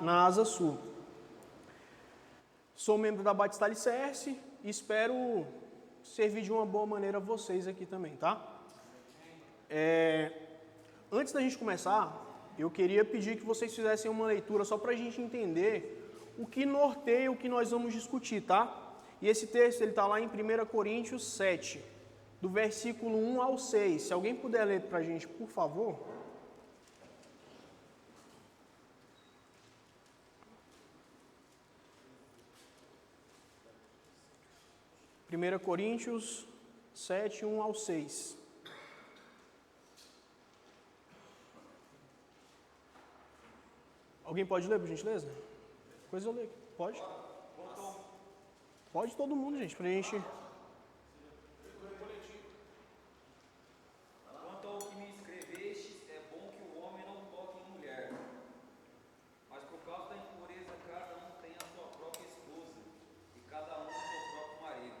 na Asa Sul. Sou membro da Batista Alicerce e espero servir de uma boa maneira a vocês aqui também, tá? Antes da gente começar, eu queria pedir que vocês fizessem uma leitura só para a gente entender o que norteia o que nós vamos discutir, tá? E esse texto está lá em 1 Coríntios 7, do versículo 1 ao 6. Se alguém puder ler para a gente, por favor. 1 Coríntios 7, 1 ao 6. Alguém pode ler, por gentileza? Depois eu leio. Pode? Pode todo mundo, gente, pra gente... Quanto ao que me escrevestes, é bom que o homem não toque em mulher, mas por causa da impureza cada um tem a sua própria esposa, e cada um o seu próprio marido.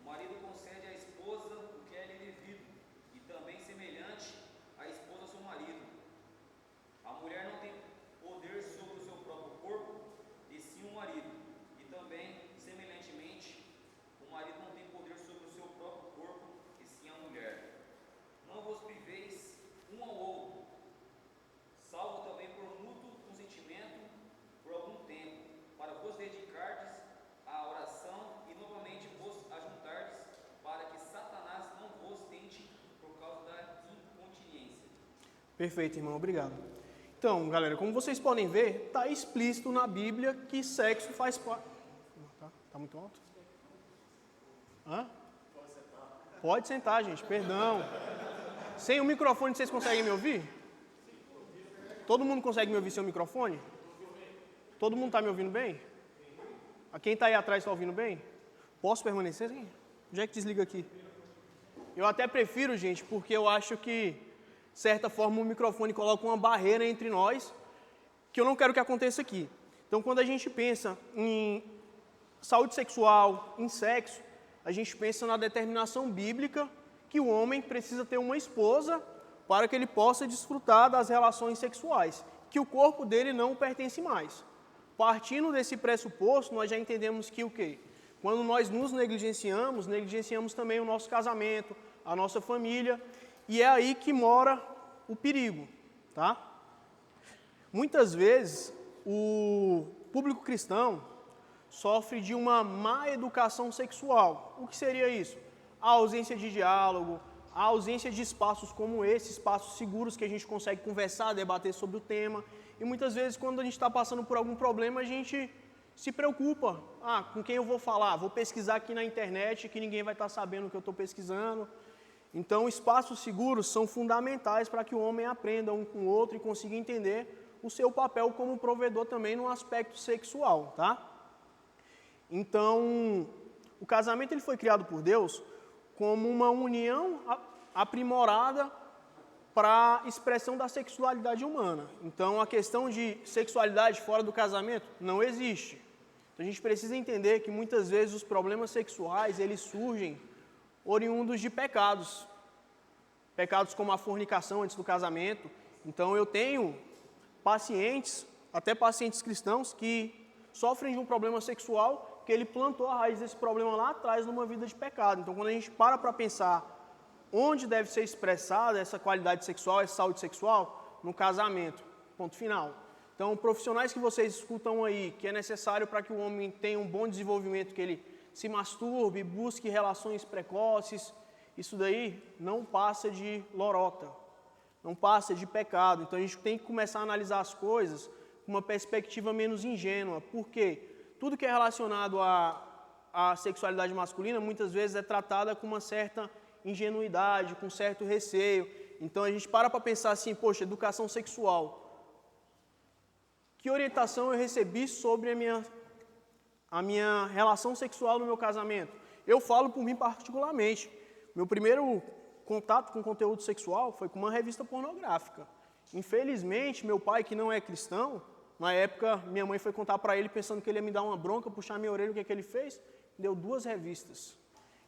O marido concede à esposa o que é lhe devido, e também semelhante, a esposa ao seu marido. A mulher não tem poder sobre o seu próprio corpo, e sim o marido, e também, semelhantemente, o marido não tem poder sobre o seu próprio corpo, e sim a mulher. Não vos priveis um ao outro, salvo também por mútuo consentimento por algum tempo, para vos dedicardes à oração e novamente vos ajuntardes, para que Satanás não vos tente por causa da incontinência. Perfeito, irmão, obrigado. Então, galera, como vocês podem ver, está explícito na Bíblia que sexo faz parte... Tá muito alto? Hã? Pode sentar, gente, perdão. Sem o microfone, vocês conseguem me ouvir? Todo mundo consegue me ouvir sem o microfone? Todo mundo está me ouvindo bem? A quem está aí atrás está ouvindo bem? Posso permanecer? Onde é que desliga aqui? Eu até prefiro, gente, porque eu acho que, de certa forma, o microfone coloca uma barreira entre nós, que eu não quero que aconteça aqui. Então, quando a gente pensa em saúde sexual, em sexo, a gente pensa na determinação bíblica que o homem precisa ter uma esposa para que ele possa desfrutar das relações sexuais, que o corpo dele não pertence mais. Partindo desse pressuposto, nós já entendemos que o quê? Quando nós nos negligenciamos, negligenciamos também o nosso casamento, a nossa família, e é aí que mora o perigo, tá? Muitas vezes, o público cristão sofre de uma má educação sexual. O que seria isso? A ausência de diálogo, a ausência de espaços como esse, espaços seguros que a gente consegue conversar, debater sobre o tema. E muitas vezes, quando a gente está passando por algum problema, a gente se preocupa. Com quem eu vou falar? Vou pesquisar aqui na internet, que ninguém vai estar sabendo o que eu estou pesquisando. Então, espaços seguros são fundamentais para que o homem aprenda um com o outro e consiga entender o seu papel como provedor também no aspecto sexual, tá? Então, o casamento ele foi criado por Deus como uma união aprimorada para a expressão da sexualidade humana. Então, a questão de sexualidade fora do casamento não existe. Então, a gente precisa entender que muitas vezes os problemas sexuais eles surgem oriundos de pecados. Pecados como a fornicação antes do casamento. Então, eu tenho pacientes, até pacientes cristãos, que sofrem de um problema sexual que ele plantou a raiz desse problema lá atrás numa vida de pecado. Então, quando a gente para pensar onde deve ser expressada essa qualidade sexual, essa saúde sexual, no casamento, ponto final. Então, profissionais que vocês escutam aí, que é necessário para que o homem tenha um bom desenvolvimento, que ele se masturbe, busque relações precoces, isso daí não passa de lorota, não passa de pecado. Então, a gente tem que começar a analisar as coisas com uma perspectiva menos ingênua. Por quê? Tudo que é relacionado à sexualidade masculina, muitas vezes é tratada com uma certa ingenuidade, com certo receio. Então, a gente para pensar assim, poxa, educação sexual. Que orientação eu recebi sobre a minha relação sexual no meu casamento? Eu falo por mim particularmente. Meu primeiro contato com conteúdo sexual foi com uma revista pornográfica. Infelizmente, meu pai, que não é cristão, na época, minha mãe foi contar para ele pensando que ele ia me dar uma bronca, puxar minha orelha, o que é que ele fez? Deu 2 revistas.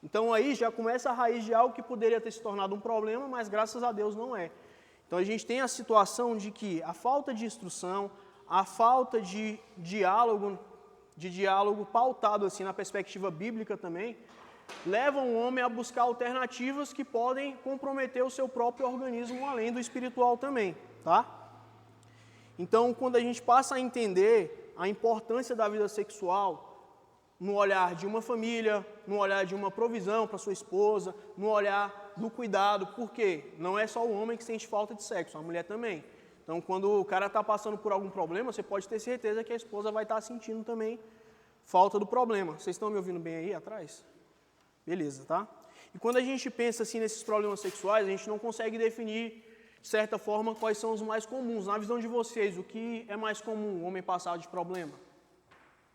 Então aí já começa a raiz de algo que poderia ter se tornado um problema, mas graças a Deus não é. Então a gente tem a situação de que a falta de instrução, a falta de diálogo pautado assim na perspectiva bíblica também, levam o homem a buscar alternativas que podem comprometer o seu próprio organismo, além do espiritual também, tá? Então, quando a gente passa a entender a importância da vida sexual no olhar de uma família, no olhar de uma provisão para sua esposa, no olhar do cuidado, porque não é só o homem que sente falta de sexo, a mulher também. Então, quando o cara está passando por algum problema, você pode ter certeza que a esposa vai estar sentindo também falta do problema. Vocês estão me ouvindo bem aí atrás? Beleza, tá? E quando a gente pensa assim nesses problemas sexuais, a gente não consegue definir, de certa forma, quais são os mais comuns. Na visão de vocês, o que é mais comum o homem passar de problema?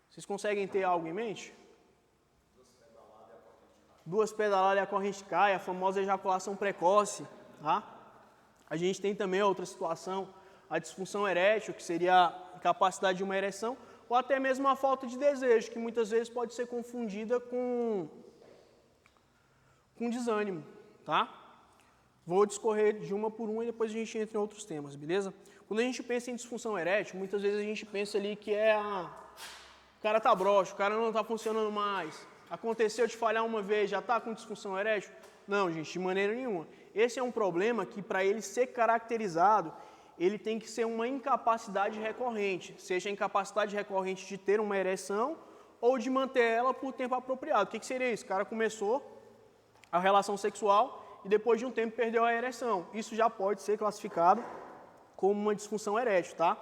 Vocês conseguem ter algo em mente? Duas pedaladas e a corrente cai, a famosa ejaculação precoce, tá? A gente tem também outra situação, a disfunção erétil, que seria a capacidade de uma ereção, ou até mesmo a falta de desejo, que muitas vezes pode ser confundida com desânimo, tá? Vou discorrer de uma por uma e depois a gente entra em outros temas, beleza? Quando a gente pensa em disfunção erétil, muitas vezes a gente pensa ali que o cara tá broxo, o cara não tá funcionando mais, aconteceu de falhar uma vez, já tá com disfunção erétil? Não, gente, de maneira nenhuma. Esse é um problema que, para ele ser caracterizado, ele tem que ser uma incapacidade recorrente, seja a incapacidade recorrente de ter uma ereção ou de manter ela por tempo apropriado. O que seria isso? O cara começou a relação sexual e depois de um tempo perdeu a ereção. Isso já pode ser classificado como uma disfunção erétil, tá?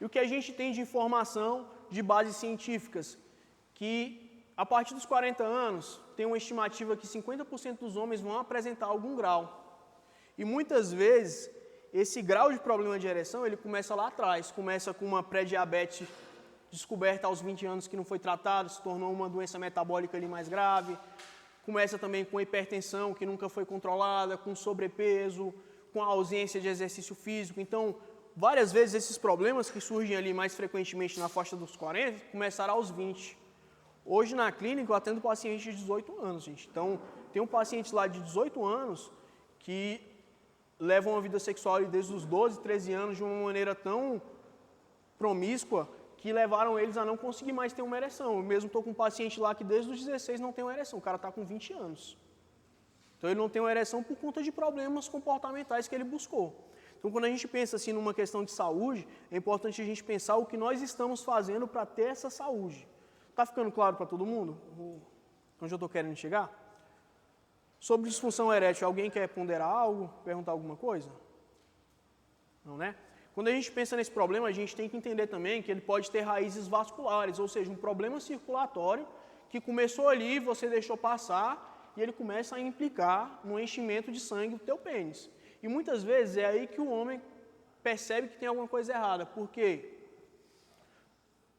E o que a gente tem de informação de bases científicas, que a partir dos 40 anos, tem uma estimativa que 50% dos homens vão apresentar algum grau. E muitas vezes, esse grau de problema de ereção, ele começa lá atrás, começa com uma pré-diabetes descoberta aos 20 anos que não foi tratada, se tornou uma doença metabólica ali mais grave, começa também com hipertensão que nunca foi controlada, com sobrepeso, com a ausência de exercício físico. Então, várias vezes esses problemas que surgem ali mais frequentemente na faixa dos 40, começaram aos 20. Hoje na clínica eu atendo pacientes de 18 anos, gente. Então, tem um paciente lá de 18 anos que levam uma vida sexual ali desde os 12, 13 anos de uma maneira tão promíscua que levaram eles a não conseguir mais ter uma ereção. Eu mesmo estou com um paciente lá que desde os 16 não tem uma ereção, o cara está com 20 anos. Então ele não tem uma ereção por conta de problemas comportamentais que ele buscou. Então quando a gente pensa assim numa questão de saúde, é importante a gente pensar o que nós estamos fazendo para ter essa saúde. Está ficando claro para todo mundo? Onde eu estou querendo chegar? Sobre disfunção erétil, alguém quer ponderar algo? Perguntar alguma coisa? Não, né? Quando a gente pensa nesse problema, a gente tem que entender também que ele pode ter raízes vasculares, ou seja, um problema circulatório que começou ali, você deixou passar e ele começa a implicar no enchimento de sangue do teu pênis. E muitas vezes é aí que o homem percebe que tem alguma coisa errada, porque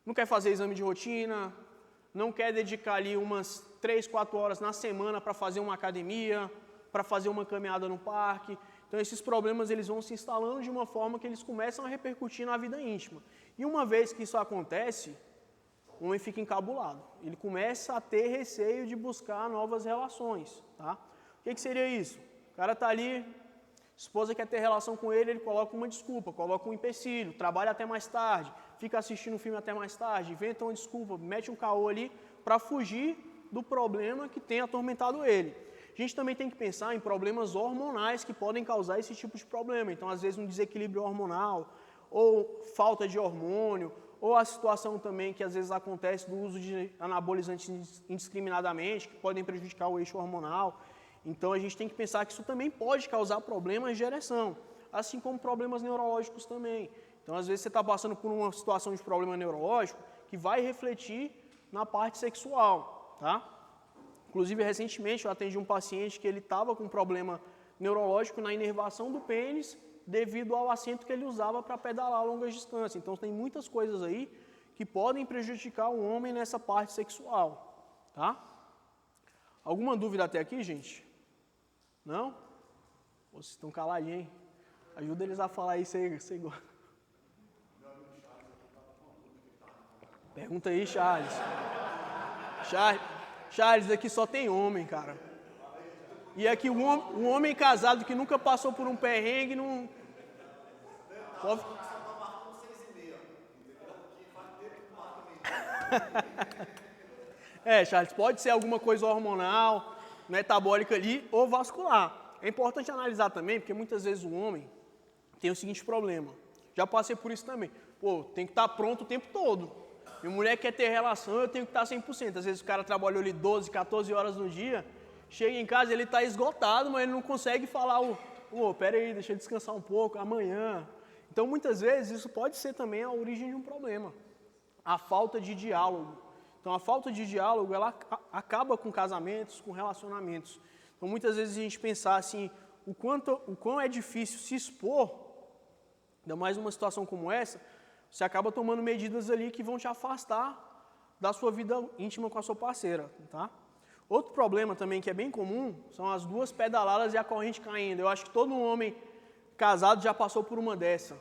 não quer fazer exame de rotina, não quer dedicar ali umas 3, 4 horas na semana para fazer uma academia, para fazer uma caminhada no parque. Então esses problemas eles vão se instalando de uma forma que eles começam a repercutir na vida íntima. E uma vez que isso acontece, o homem fica encabulado. Ele começa a ter receio de buscar novas relações, tá? O que seria isso? O cara está ali, a esposa quer ter relação com ele coloca uma desculpa, coloca um empecilho, trabalha até mais tarde, fica assistindo um filme até mais tarde, inventa uma desculpa, mete um caô ali para fugir do problema que tem atormentado ele. A gente também tem que pensar em problemas hormonais que podem causar esse tipo de problema. Então, às vezes, um desequilíbrio hormonal, ou falta de hormônio, ou a situação também que às vezes acontece do uso de anabolizantes indiscriminadamente, que podem prejudicar o eixo hormonal. Então, a gente tem que pensar que isso também pode causar problemas de ereção, assim como problemas neurológicos também. Então, às vezes, você está passando por uma situação de problema neurológico que vai refletir na parte sexual, tá? Inclusive, recentemente, eu atendi um paciente que ele estava com um problema neurológico na inervação do pênis devido ao assento que ele usava para pedalar a longas distâncias. Então, tem muitas coisas aí que podem prejudicar o homem nessa parte sexual, tá? Alguma dúvida até aqui, gente? Não? Vocês estão caladinhos, hein? Ajuda eles a falar aí, você gosta. Pergunta aí, Charles. Charles, aqui só tem homem, cara. E aqui um homem casado que nunca passou por um perrengue não... Charles, pode ser alguma coisa hormonal, metabólica ali ou vascular. É importante analisar também, porque muitas vezes o homem tem o seguinte problema. Já passei por isso também. Pô, tem que estar pronto o tempo todo. Minha mulher quer ter relação, eu tenho que estar 100%. Às vezes o cara trabalhou ali 12, 14 horas no dia, chega em casa, ele está esgotado, mas ele não consegue falar, pera aí, deixa eu descansar um pouco, amanhã. Então, muitas vezes, isso pode ser também a origem de um problema. A falta de diálogo. Então, a falta de diálogo, ela acaba com casamentos, com relacionamentos. Então, muitas vezes a gente pensar assim, o quão é difícil se expor, ainda mais numa situação como essa, você acaba tomando medidas ali que vão te afastar da sua vida íntima com a sua parceira, tá? Outro problema também que é bem comum são as duas pedaladas e a corrente caindo. Eu acho que todo homem casado já passou por uma dessa,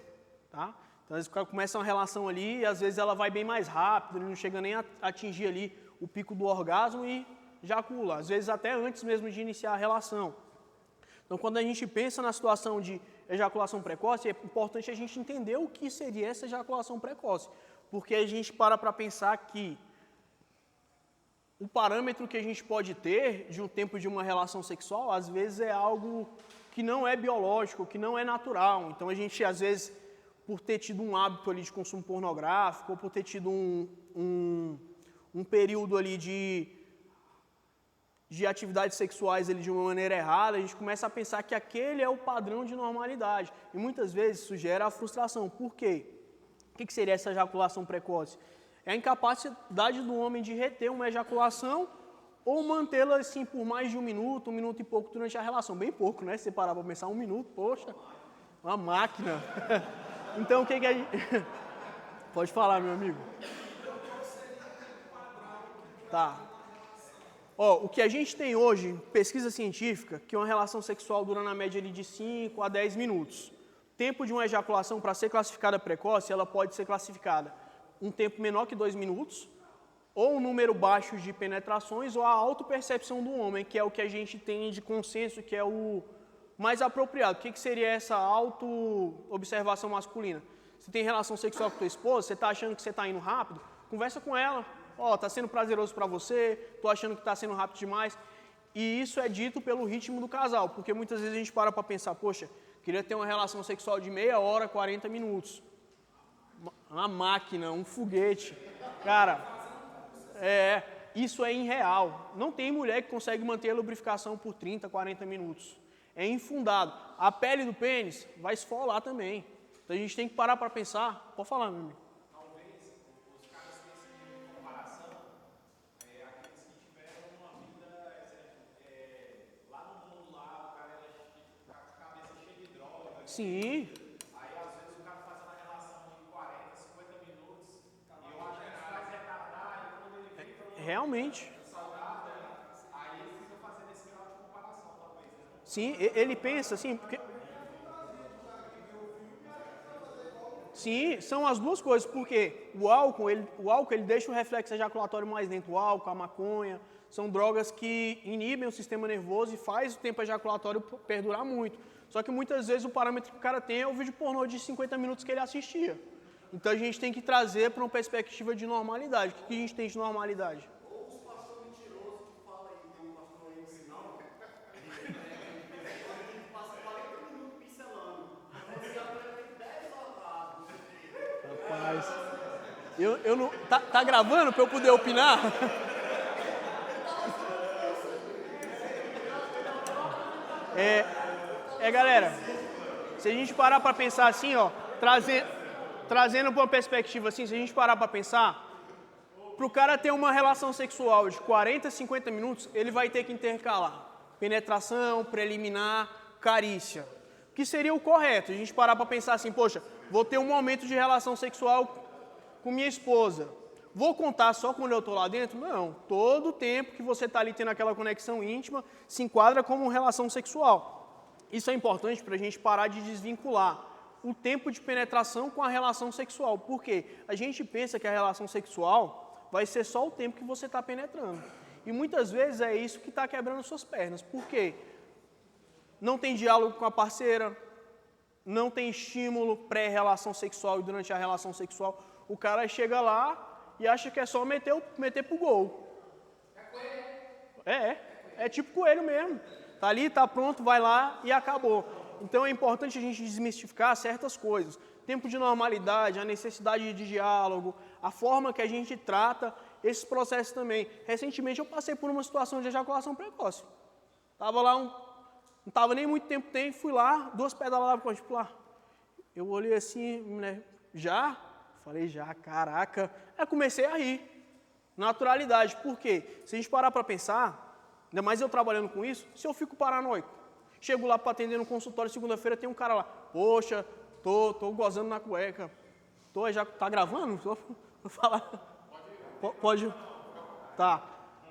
tá? Então, às vezes começa uma relação ali e às vezes ela vai bem mais rápido, ele não chega nem a atingir ali o pico do orgasmo e ejacula, às vezes até antes mesmo de iniciar a relação. Então, quando a gente pensa na situação de ejaculação precoce, é importante a gente entender o que seria essa ejaculação precoce, porque a gente para pensar que o parâmetro que a gente pode ter de um tempo de uma relação sexual, às vezes é algo que não é biológico, que não é natural. Então, a gente, às vezes, por ter tido um hábito ali de consumo pornográfico, ou por ter tido um período ali de atividades sexuais ali de uma maneira errada, a gente começa a pensar que aquele é o padrão de normalidade. E muitas vezes isso gera a frustração. Por quê? O que seria essa ejaculação precoce? É a incapacidade do homem de reter uma ejaculação ou mantê-la assim por mais de um minuto e pouco durante a relação. Bem pouco, né? Se você parar para pensar, 1 minuto, poxa, uma máquina. Então, o que a gente... Pode falar, meu amigo. Tá. O que a gente tem hoje, pesquisa científica, que uma relação sexual dura na média de 5 a 10 minutos. Tempo de uma ejaculação, para ser classificada precoce, ela pode ser classificada um tempo menor que 2 minutos, ou um número baixo de penetrações, ou a autopercepção do homem, que é o que a gente tem de consenso, que é o mais apropriado. O que seria essa auto-observação masculina? Você tem relação sexual com tua esposa, você está achando que você está indo rápido, conversa com ela. Está sendo prazeroso para você, estou achando que está sendo rápido demais. E isso é dito pelo ritmo do casal, porque muitas vezes a gente para pensar, poxa, queria ter uma relação sexual de meia hora, 40 minutos. Uma máquina, um foguete. Cara, isso é irreal. Não tem mulher que consegue manter a lubrificação por 30, 40 minutos. É infundado. A pele do pênis vai esfolar também. Então a gente tem que parar para pensar. Pode falar, meu amigo. Sim. Aí, às vezes, o cara faz uma relação de 40, 50 minutos e eu acho que ele faz retardar e quando ele vem para realmente. saudável, aí ele fica fazendo esse grau de comparação, talvez. Né? Sim, ele pensa assim, porque... Sim, são as duas coisas, porque o álcool ele deixa o reflexo ejaculatório mais lento, o álcool, a maconha, são drogas que inibem o sistema nervoso e faz o tempo ejaculatório perdurar muito. Só que muitas vezes o parâmetro que o cara tem é o vídeo pornô de 50 minutos que ele assistia. Então a gente tem que trazer para uma perspectiva de normalidade. O que a gente tem de normalidade? Ou os pastores mentirosos que falam aí, tem um pastor aí no sinal, que passa 40 minutos pincelando. Você já tem 10 horas. Rapaz, eu não... Tá gravando para eu poder opinar? Galera, se a gente parar para pensar assim, trazendo para uma perspectiva assim, se a gente parar para pensar, para o cara ter uma relação sexual de 40, 50 minutos, ele vai ter que intercalar penetração, preliminar, carícia. O que seria o correto? A gente parar para pensar assim, poxa, vou ter um momento de relação sexual com minha esposa. Vou contar só quando eu estou lá dentro? Não. Todo o tempo que você está ali tendo aquela conexão íntima se enquadra como uma relação sexual. Isso é importante para a gente parar de desvincular o tempo de penetração com a relação sexual. Por quê? A gente pensa que a relação sexual vai ser só o tempo que você está penetrando. E muitas vezes é isso que está quebrando suas pernas. Por quê? Não tem diálogo com a parceira, não tem estímulo pré-relação sexual e durante a relação sexual. O cara chega lá e acha que é só meter pro gol. É tipo coelho mesmo. Tá ali, tá pronto, vai lá e acabou. Então é importante a gente desmistificar certas coisas. Tempo de normalidade, a necessidade de diálogo, a forma que a gente trata esses processos também. Recentemente eu passei por uma situação de ejaculação precoce. Tava lá, não tava nem muito tempo, fui lá, 2 pedaladas para tipo lá. Eu olhei assim, né, já? Falei, já, caraca. Aí comecei a rir. Naturalidade, por quê? Se a gente parar para pensar, ainda mais eu trabalhando com isso, se eu fico paranoico, chego lá para atender no consultório, segunda-feira tem um cara lá, poxa, tô gozando na cueca, já tá gravando? Vou falar. Pode? Tá.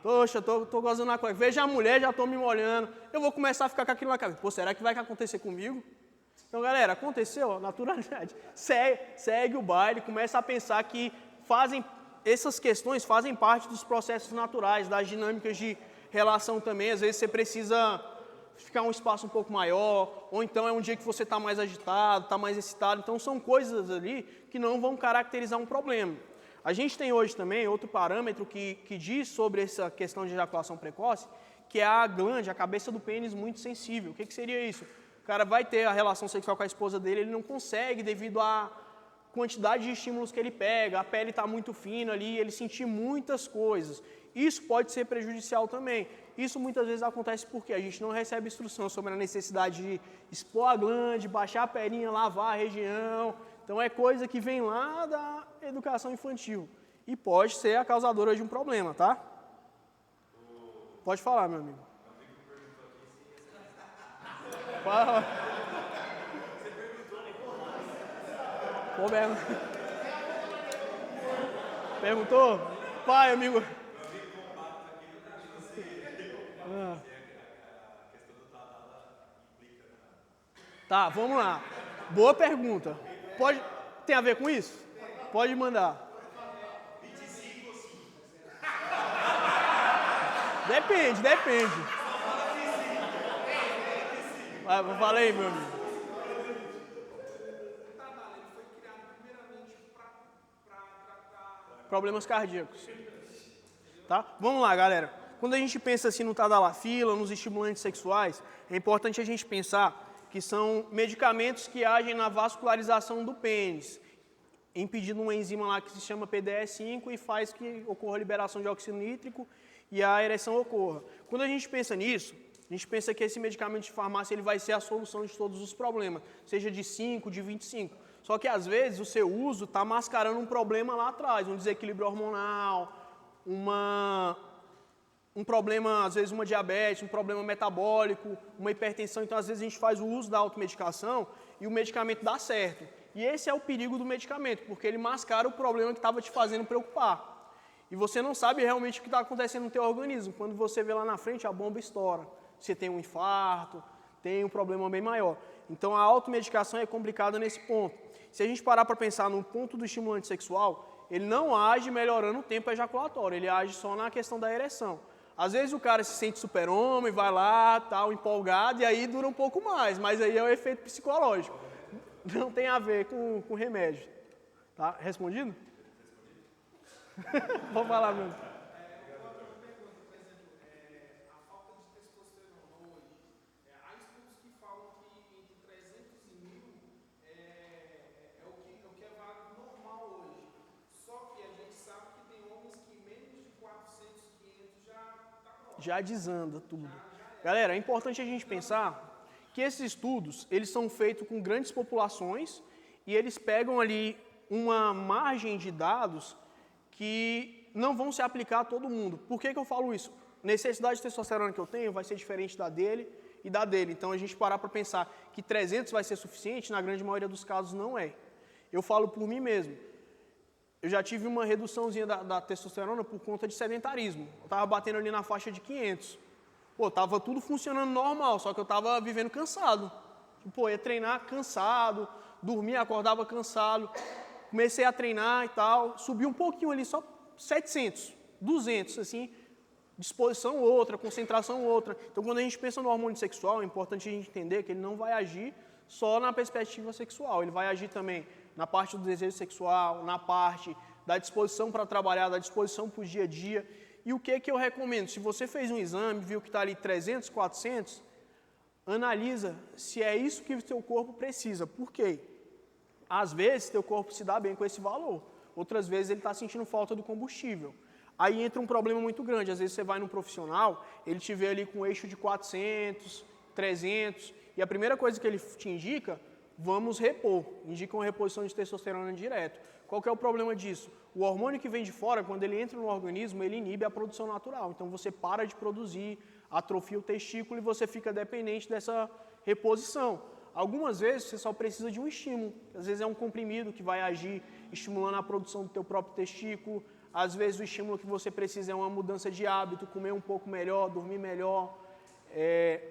Poxa, tô gozando na cueca. Veja a mulher, já tô me molhando. Eu vou começar a ficar com aquilo na cabeça. Pô, será que vai acontecer comigo? Então, galera, aconteceu, naturalidade. Segue o baile, começa a pensar que essas questões fazem parte dos processos naturais, das dinâmicas de relação também. Às vezes você precisa ficar um espaço um pouco maior, ou então é um dia que você está mais agitado, está mais excitado. Então, são coisas ali que não vão caracterizar um problema. A gente tem hoje também outro parâmetro que diz sobre essa questão de ejaculação precoce, que é a glande, a cabeça do pênis muito sensível. O que seria isso? O cara vai ter a relação sexual com a esposa dele, ele não consegue devido à quantidade de estímulos que ele pega, a pele está muito fina ali, ele sentir muitas coisas. Isso pode ser prejudicial também. Isso muitas vezes acontece porque a gente não recebe instrução sobre a necessidade de expor a glande, baixar a pelinha, lavar a região. Então é coisa que vem lá da educação infantil e pode ser a causadora de um problema, tá? Pode falar, meu amigo. Fala. Você perguntou, né? Perguntou? Pai, amigo. Tá, vamos lá. Boa pergunta. Tem a ver com isso? Pode mandar. 25 ou 5? Depende. Fala aí, meu amigo. Ele foi criado primeiramente para tratar Problemas cardíacos. Tá? Vamos lá, galera. Quando a gente pensa assim no tadalafila, nos estimulantes sexuais, é importante a gente pensar que são medicamentos que agem na vascularização do pênis, impedindo uma enzima lá que se chama PDE5 e faz que ocorra a liberação de óxido nítrico e a ereção ocorra. Quando a gente pensa nisso, a gente pensa que esse medicamento de farmácia ele vai ser a solução de todos os problemas, seja de 5, de 25. Só que às vezes o seu uso está mascarando um problema lá atrás, um desequilíbrio hormonal, um problema, às vezes uma diabetes, um problema metabólico, uma hipertensão. Então, às vezes, a gente faz o uso da automedicação e o medicamento dá certo. E esse é o perigo do medicamento, porque ele mascara o problema que estava te fazendo preocupar. E você não sabe realmente o que está acontecendo no teu organismo. Quando você vê lá na frente, a bomba estoura. Você tem um infarto, tem um problema bem maior. Então, a automedicação é complicada nesse ponto. Se a gente parar para pensar no ponto do estimulante sexual, ele não age melhorando o tempo ejaculatório, ele age só na questão da ereção. Às vezes o cara se sente super-homem, vai lá, tal, empolgado, e aí dura um pouco mais, mas aí é o efeito psicológico. Não tem a ver com remédio. Tá? Respondido? Vou falar mesmo. outra pergunta, por exemplo, a falta de testosterona hoje. Há estudos que falam que entre 300 e 1000 é o que é válido normal hoje. Só que a gente sabe que tem homens que menos de 400, 500 já desanda tudo. Galera, é importante a gente pensar que esses estudos, eles são feitos com grandes populações e eles pegam ali uma margem de dados que não vão se aplicar a todo mundo. Por que eu falo isso? Necessidade de testosterona que eu tenho vai ser diferente da dele e da dele. Então, a gente parar para pensar que 300 vai ser suficiente, na grande maioria dos casos não é. Eu falo por mim mesmo. Eu já tive uma reduçãozinha da testosterona por conta de sedentarismo. Eu estava batendo ali na faixa de 500. Pô, tava tudo funcionando normal, só que eu estava vivendo cansado. Pô, ia treinar cansado, dormia, acordava cansado. Comecei a treinar e tal, subi um pouquinho ali, só 700, 200, assim, disposição outra, concentração outra. Então, quando a gente pensa no hormônio sexual, é importante a gente entender que ele não vai agir só na perspectiva sexual, ele vai agir também na parte do desejo sexual, na parte dá disposição para trabalhar, dá disposição para o dia a dia. E o que eu recomendo? Se você fez um exame, viu que está ali 300, 400, analisa se é isso que o seu corpo precisa. Por quê? Às vezes, teu corpo se dá bem com esse valor. Outras vezes, ele está sentindo falta do combustível. Aí entra um problema muito grande. Às vezes, você vai num profissional, ele te vê ali com um eixo de 400, 300, e a primeira coisa que ele te indica, vamos repor. Indica uma reposição de testosterona direto. Qual que é o problema disso? O hormônio que vem de fora, quando ele entra no organismo, ele inibe a produção natural. Então, você para de produzir, atrofia o testículo e você fica dependente dessa reposição. Algumas vezes, você só precisa de um estímulo. Às vezes, é um comprimido que vai agir estimulando a produção do teu próprio testículo. Às vezes, o estímulo que você precisa é uma mudança de hábito, comer um pouco melhor, dormir melhor,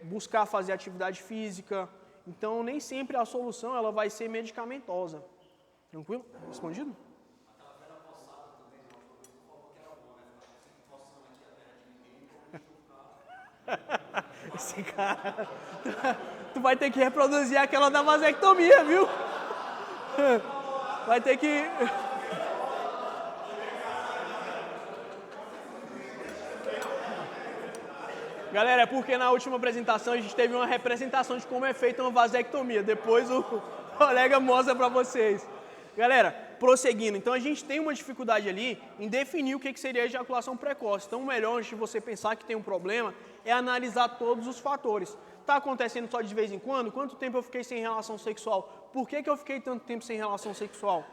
buscar fazer atividade física. Então, nem sempre a solução ela vai ser medicamentosa. Tranquilo? Respondido? Aquela perna coçada também, uma coisa que falou que era bom, né? Ficar coçando aqui a perna de ninguém, como Esse cara... Tu vai ter que reproduzir aquela da vasectomia, viu? Vai ter que... Galera, é porque na última apresentação a gente teve uma representação de como é feita uma vasectomia. Depois o colega mostra para vocês. Galera, prosseguindo. Então a gente tem uma dificuldade ali em definir o que seria a ejaculação precoce. Então o melhor, antes de você pensar que tem um problema, é analisar todos os fatores. Está acontecendo só de vez em quando? Quanto tempo eu fiquei sem relação sexual? Por que eu fiquei tanto tempo sem relação sexual?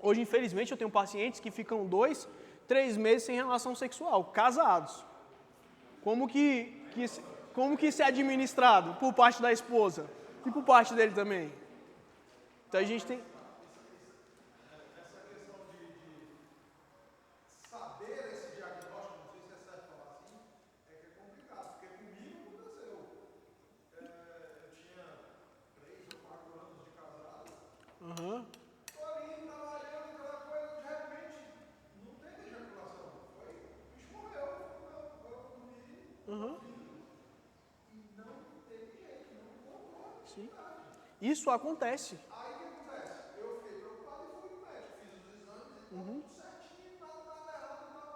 Hoje, infelizmente, eu tenho pacientes que ficam 2, 3 meses sem relação sexual, casados. Como que isso é administrado por parte da esposa e por parte dele também? Então a gente tem... Essa questão de saber esse diagnóstico, não sei se é certo falar assim, é que é complicado, porque comigo aconteceu. Eu tinha 3 ou 4 anos de casado. Tô ali trabalhando, aquela coisa, de repente, não teve ejaculação. Foi, o bicho morreu. Eu dormi. E não teve jeito, não voltou. Sim. Isso acontece. Aí o que acontece? Eu fiquei preocupado e fui no médico, fiz os exames e tudo certinho, nada errado e tal.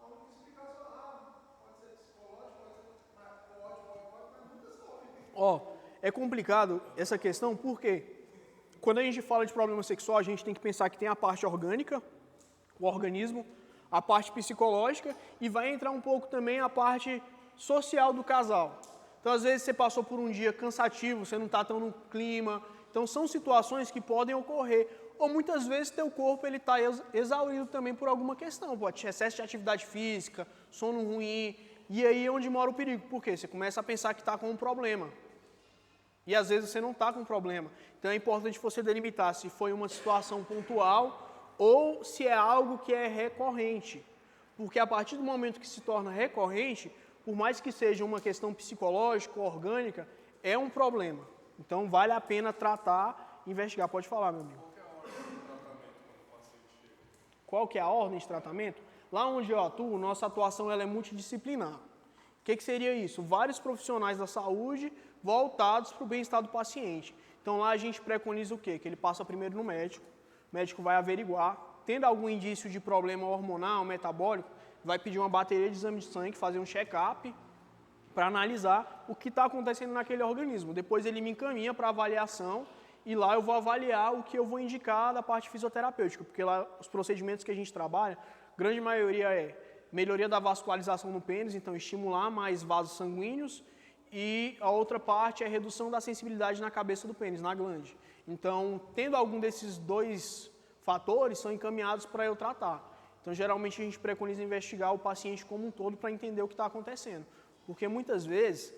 A única explicação, pode ser psicológico, pode, mas nunca soube. Ó, é complicado essa questão porque quando a gente fala de problema sexual, a gente tem que pensar que tem a parte orgânica, o organismo, a parte psicológica e vai entrar um pouco também a parte social do casal. Então, às vezes, você passou por um dia cansativo, você não está tão no clima. Então, são situações que podem ocorrer. Ou, muitas vezes, teu corpo está exaurido também por alguma questão. Pode ter excesso de atividade física, sono ruim. E aí é onde mora o perigo. Por quê? Você começa a pensar que está com um problema. E, às vezes, você não está com um problema. Então, é importante você delimitar se foi uma situação pontual ou se é algo que é recorrente. Porque, a partir do momento que se torna recorrente, por mais que seja uma questão psicológica, orgânica, é um problema. Então, vale a pena tratar e investigar. Pode falar, meu amigo. Qual que é a ordem de tratamento? Lá onde eu atuo, nossa atuação ela é multidisciplinar. O que seria isso? Vários profissionais da saúde voltados para o bem-estar do paciente. Então, lá a gente preconiza o quê? Que ele passa primeiro no médico, o médico vai averiguar, tendo algum indício de problema hormonal, metabólico, vai pedir uma bateria de exame de sangue, fazer um check-up para analisar o que está acontecendo naquele organismo. Depois ele me encaminha para avaliação e lá eu vou avaliar o que eu vou indicar da parte fisioterapêutica, porque lá os procedimentos que a gente trabalha, grande maioria é melhoria da vascularização no pênis, então estimular mais vasos sanguíneos, e a outra parte é redução da sensibilidade na cabeça do pênis, na glande. Então, tendo algum desses 2 fatores, são encaminhados para eu tratar. Então, geralmente, a gente preconiza investigar o paciente como um todo para entender o que está acontecendo. Porque, muitas vezes,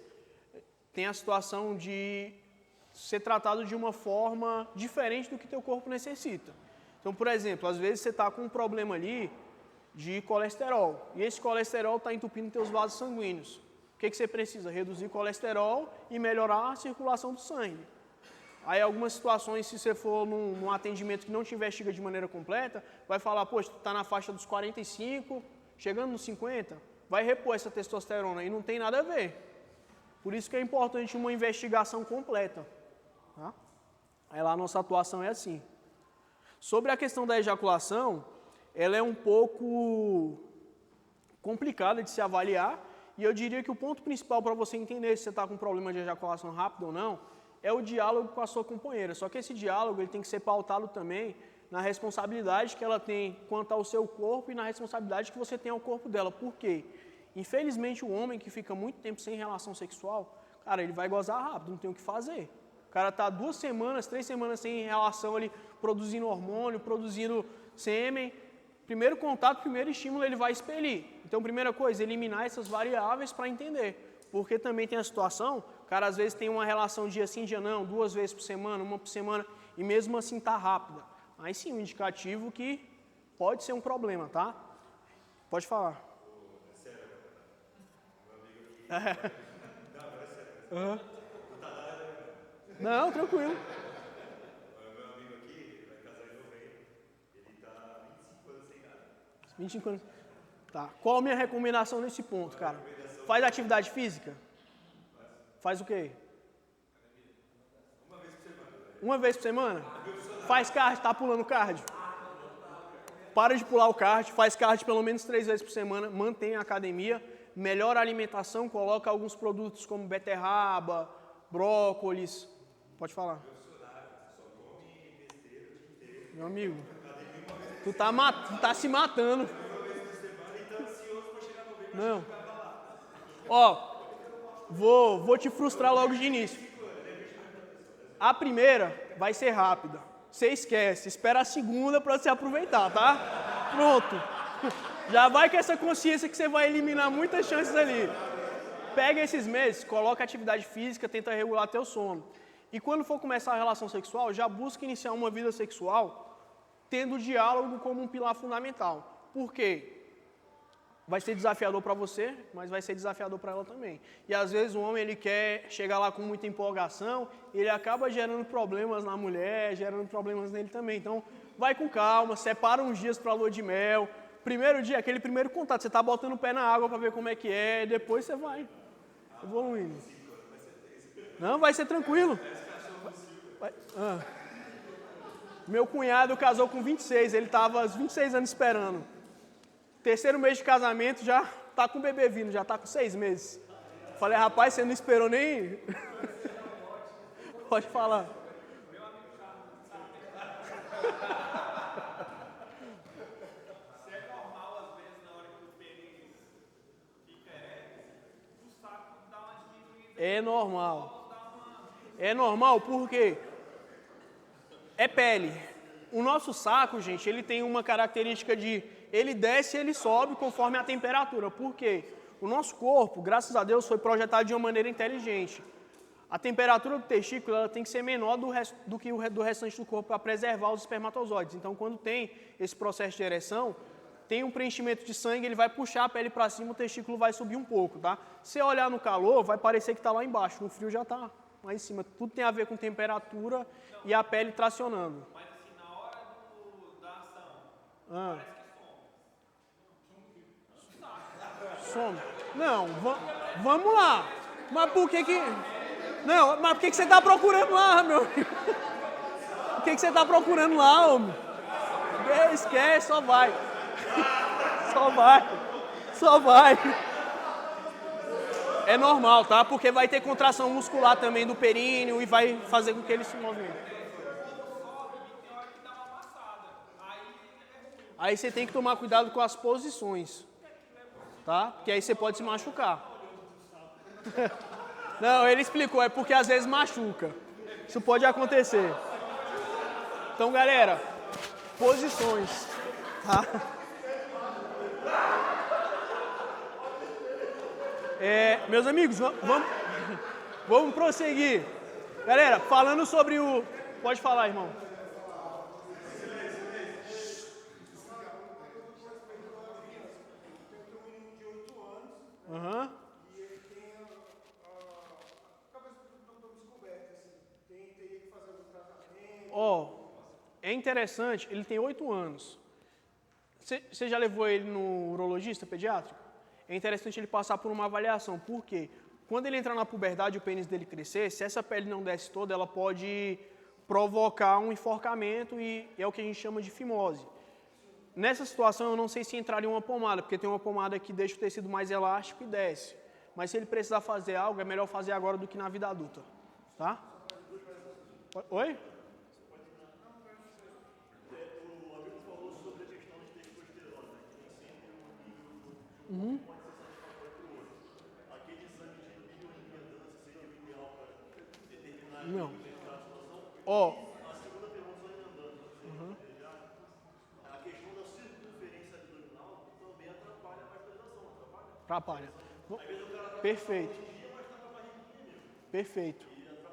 tem a situação de ser tratado de uma forma diferente do que teu corpo necessita. Então, por exemplo, às vezes você está com um problema ali de colesterol, e esse colesterol está entupindo teus vasos sanguíneos. O que você precisa? Reduzir colesterol e melhorar a circulação do sangue. Aí, algumas situações, se você for num atendimento que não te investiga de maneira completa, vai falar, poxa, tu está na faixa dos 45, chegando nos 50, vai repor essa testosterona e não tem nada a ver. Por isso que é importante uma investigação completa. Tá? Aí lá a nossa atuação é assim. Sobre a questão da ejaculação, ela é um pouco complicada de se avaliar, e eu diria que o ponto principal para você entender se você está com problema de ejaculação rápida ou não, é o diálogo com a sua companheira. Só que esse diálogo ele tem que ser pautado também na responsabilidade que ela tem quanto ao seu corpo e na responsabilidade que você tem ao corpo dela. Por quê? Infelizmente, o homem que fica muito tempo sem relação sexual, cara, ele vai gozar rápido, não tem o que fazer. O cara está 2 semanas, 3 semanas sem relação, ali, produzindo hormônio, produzindo sêmen. Primeiro contato, primeiro estímulo, ele vai expelir. Então, primeira coisa, eliminar essas variáveis para entender. Porque também tem a situação, o cara às vezes tem uma relação dia sim, dia não, 2 vezes por semana, 1 por semana, e mesmo assim está rápida. Aí sim, um indicativo que pode ser um problema, tá? Pode falar. É sério, meu amigo aqui. Não, é sério. Uhum. Não, tranquilo. Meu amigo aqui, ele vai casar em novembro. Ele está 25 anos sem nada. 25 anos. Tá. Qual a minha recomendação nesse ponto, cara? Faz atividade física? Faz o quê? Uma vez por semana? Faz cardio, tá pulando cardio? Para de pular o cardio, faz cardio pelo menos 3 vezes por semana, mantém a academia, melhora a alimentação, coloca alguns produtos como beterraba, brócolis. Pode falar. Meu amigo, tu tá se matando. Não. Ó, vou te frustrar logo de início. A primeira vai ser rápida. Você esquece, espera a segunda para você aproveitar, tá? Pronto. Já vai com essa consciência que você vai eliminar muitas chances ali. Pega esses meses, coloca atividade física, tenta regular teu sono. E quando for começar a relação sexual, já busca iniciar uma vida sexual tendo o diálogo como um pilar fundamental. Por quê? Vai ser desafiador para você, mas vai ser desafiador para ela também. E às vezes o homem ele quer chegar lá com muita empolgação, ele acaba gerando problemas na mulher, gerando problemas nele também. Então, vai com calma, separa uns dias para a lua de mel. Primeiro dia, aquele primeiro contato, você está botando o pé na água para ver como é que é, e depois você vai evoluindo. Não, vai ser tranquilo. Meu cunhado casou com 26, ele estava aos 26 anos esperando. Terceiro mês de casamento, já tá com o bebê vindo, já tá com 6 meses. Falei, rapaz, você não esperou nem... Pode falar. Se é normal, às vezes, na hora que o pênis fica ereto, o saco dá uma diminuída. É normal. É normal porque é pele. O nosso saco, gente, ele tem uma característica de... Ele desce e ele sobe conforme a temperatura. Por quê? O nosso corpo, graças a Deus, foi projetado de uma maneira inteligente. A temperatura do testículo ela tem que ser menor do que do restante do corpo para preservar os espermatozoides. Então, quando tem esse processo de ereção, tem um preenchimento de sangue, ele vai puxar a pele para cima, o testículo vai subir um pouco, tá? Se olhar no calor, vai parecer que está lá embaixo, no frio já está lá em cima. Tudo tem a ver com temperatura e a pele tracionando. Mas assim, na hora da ação, Ah. parece que Some. Não, vamos lá. Mas por que que... Não, mas por que que você está procurando lá, meu amigo? Por que que você está procurando lá, homem? Esquece, só vai. Só vai. Só vai. É normal, tá? Porque vai ter contração muscular também do períneo e vai fazer com que ele se movimente. Aí você tem que tomar cuidado com as posições, tá? Porque aí você pode se machucar. Não, ele explicou, é porque às vezes machuca. Isso pode acontecer. Então, galera, posições, tá? Meus amigos, vamos prosseguir. Galera, falando sobre o... Pode falar, irmão. Aham. E ele tem a cabeça do descoberta, assim. Teria que fazer algum tratamento. Ó, é interessante, ele tem 8 anos. Você já levou ele no urologista pediátrico? É interessante ele passar por uma avaliação. Por quê? Quando ele entrar na puberdade e o pênis dele crescer, se essa pele não desce toda, ela pode provocar um enforcamento e é o que a gente chama de fimose. nessa situação eu não sei se entraria uma pomada, porque tem uma pomada que deixa o tecido mais elástico e desce. Mas se ele precisar fazer algo, é melhor fazer agora do que na vida adulta. Tá? Oi? Uhum. Não. Ó. Uhum. A questão da circunferência abdominal também atrapalha a vascularização, Atrapalha. Perfeito. Perfeito.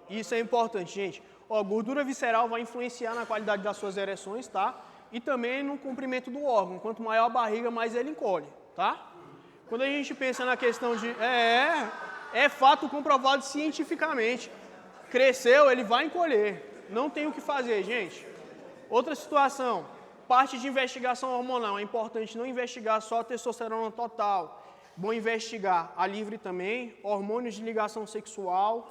Isso é importante, gente. Ó, gordura visceral vai influenciar na qualidade das suas ereções, tá? E também no comprimento do órgão. Quanto maior a barriga, mais ele encolhe, tá? Quando a gente pensa na questão de... É fato comprovado cientificamente. Cresceu, ele vai encolher. Não tem o que fazer, gente. Outra situação, parte de investigação hormonal. É importante não investigar só a testosterona total. Bom investigar a livre também, hormônios de ligação sexual,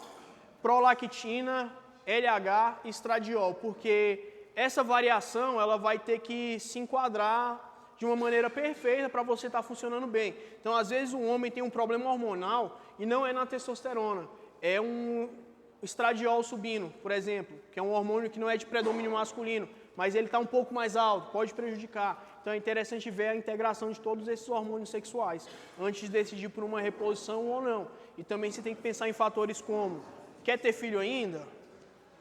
prolactina, LH e estradiol, porque essa variação ela vai ter que se enquadrar de uma maneira perfeita para você estar funcionando bem. Então, às vezes, um homem tem um problema hormonal e não é na testosterona, é um estradiol subindo, por exemplo, que é um hormônio que não é de predomínio masculino, mas ele está um pouco mais alto, pode prejudicar. Então é interessante ver a integração de todos esses hormônios sexuais, antes de decidir por uma reposição ou não. E também você tem que pensar em fatores como, quer ter filho ainda?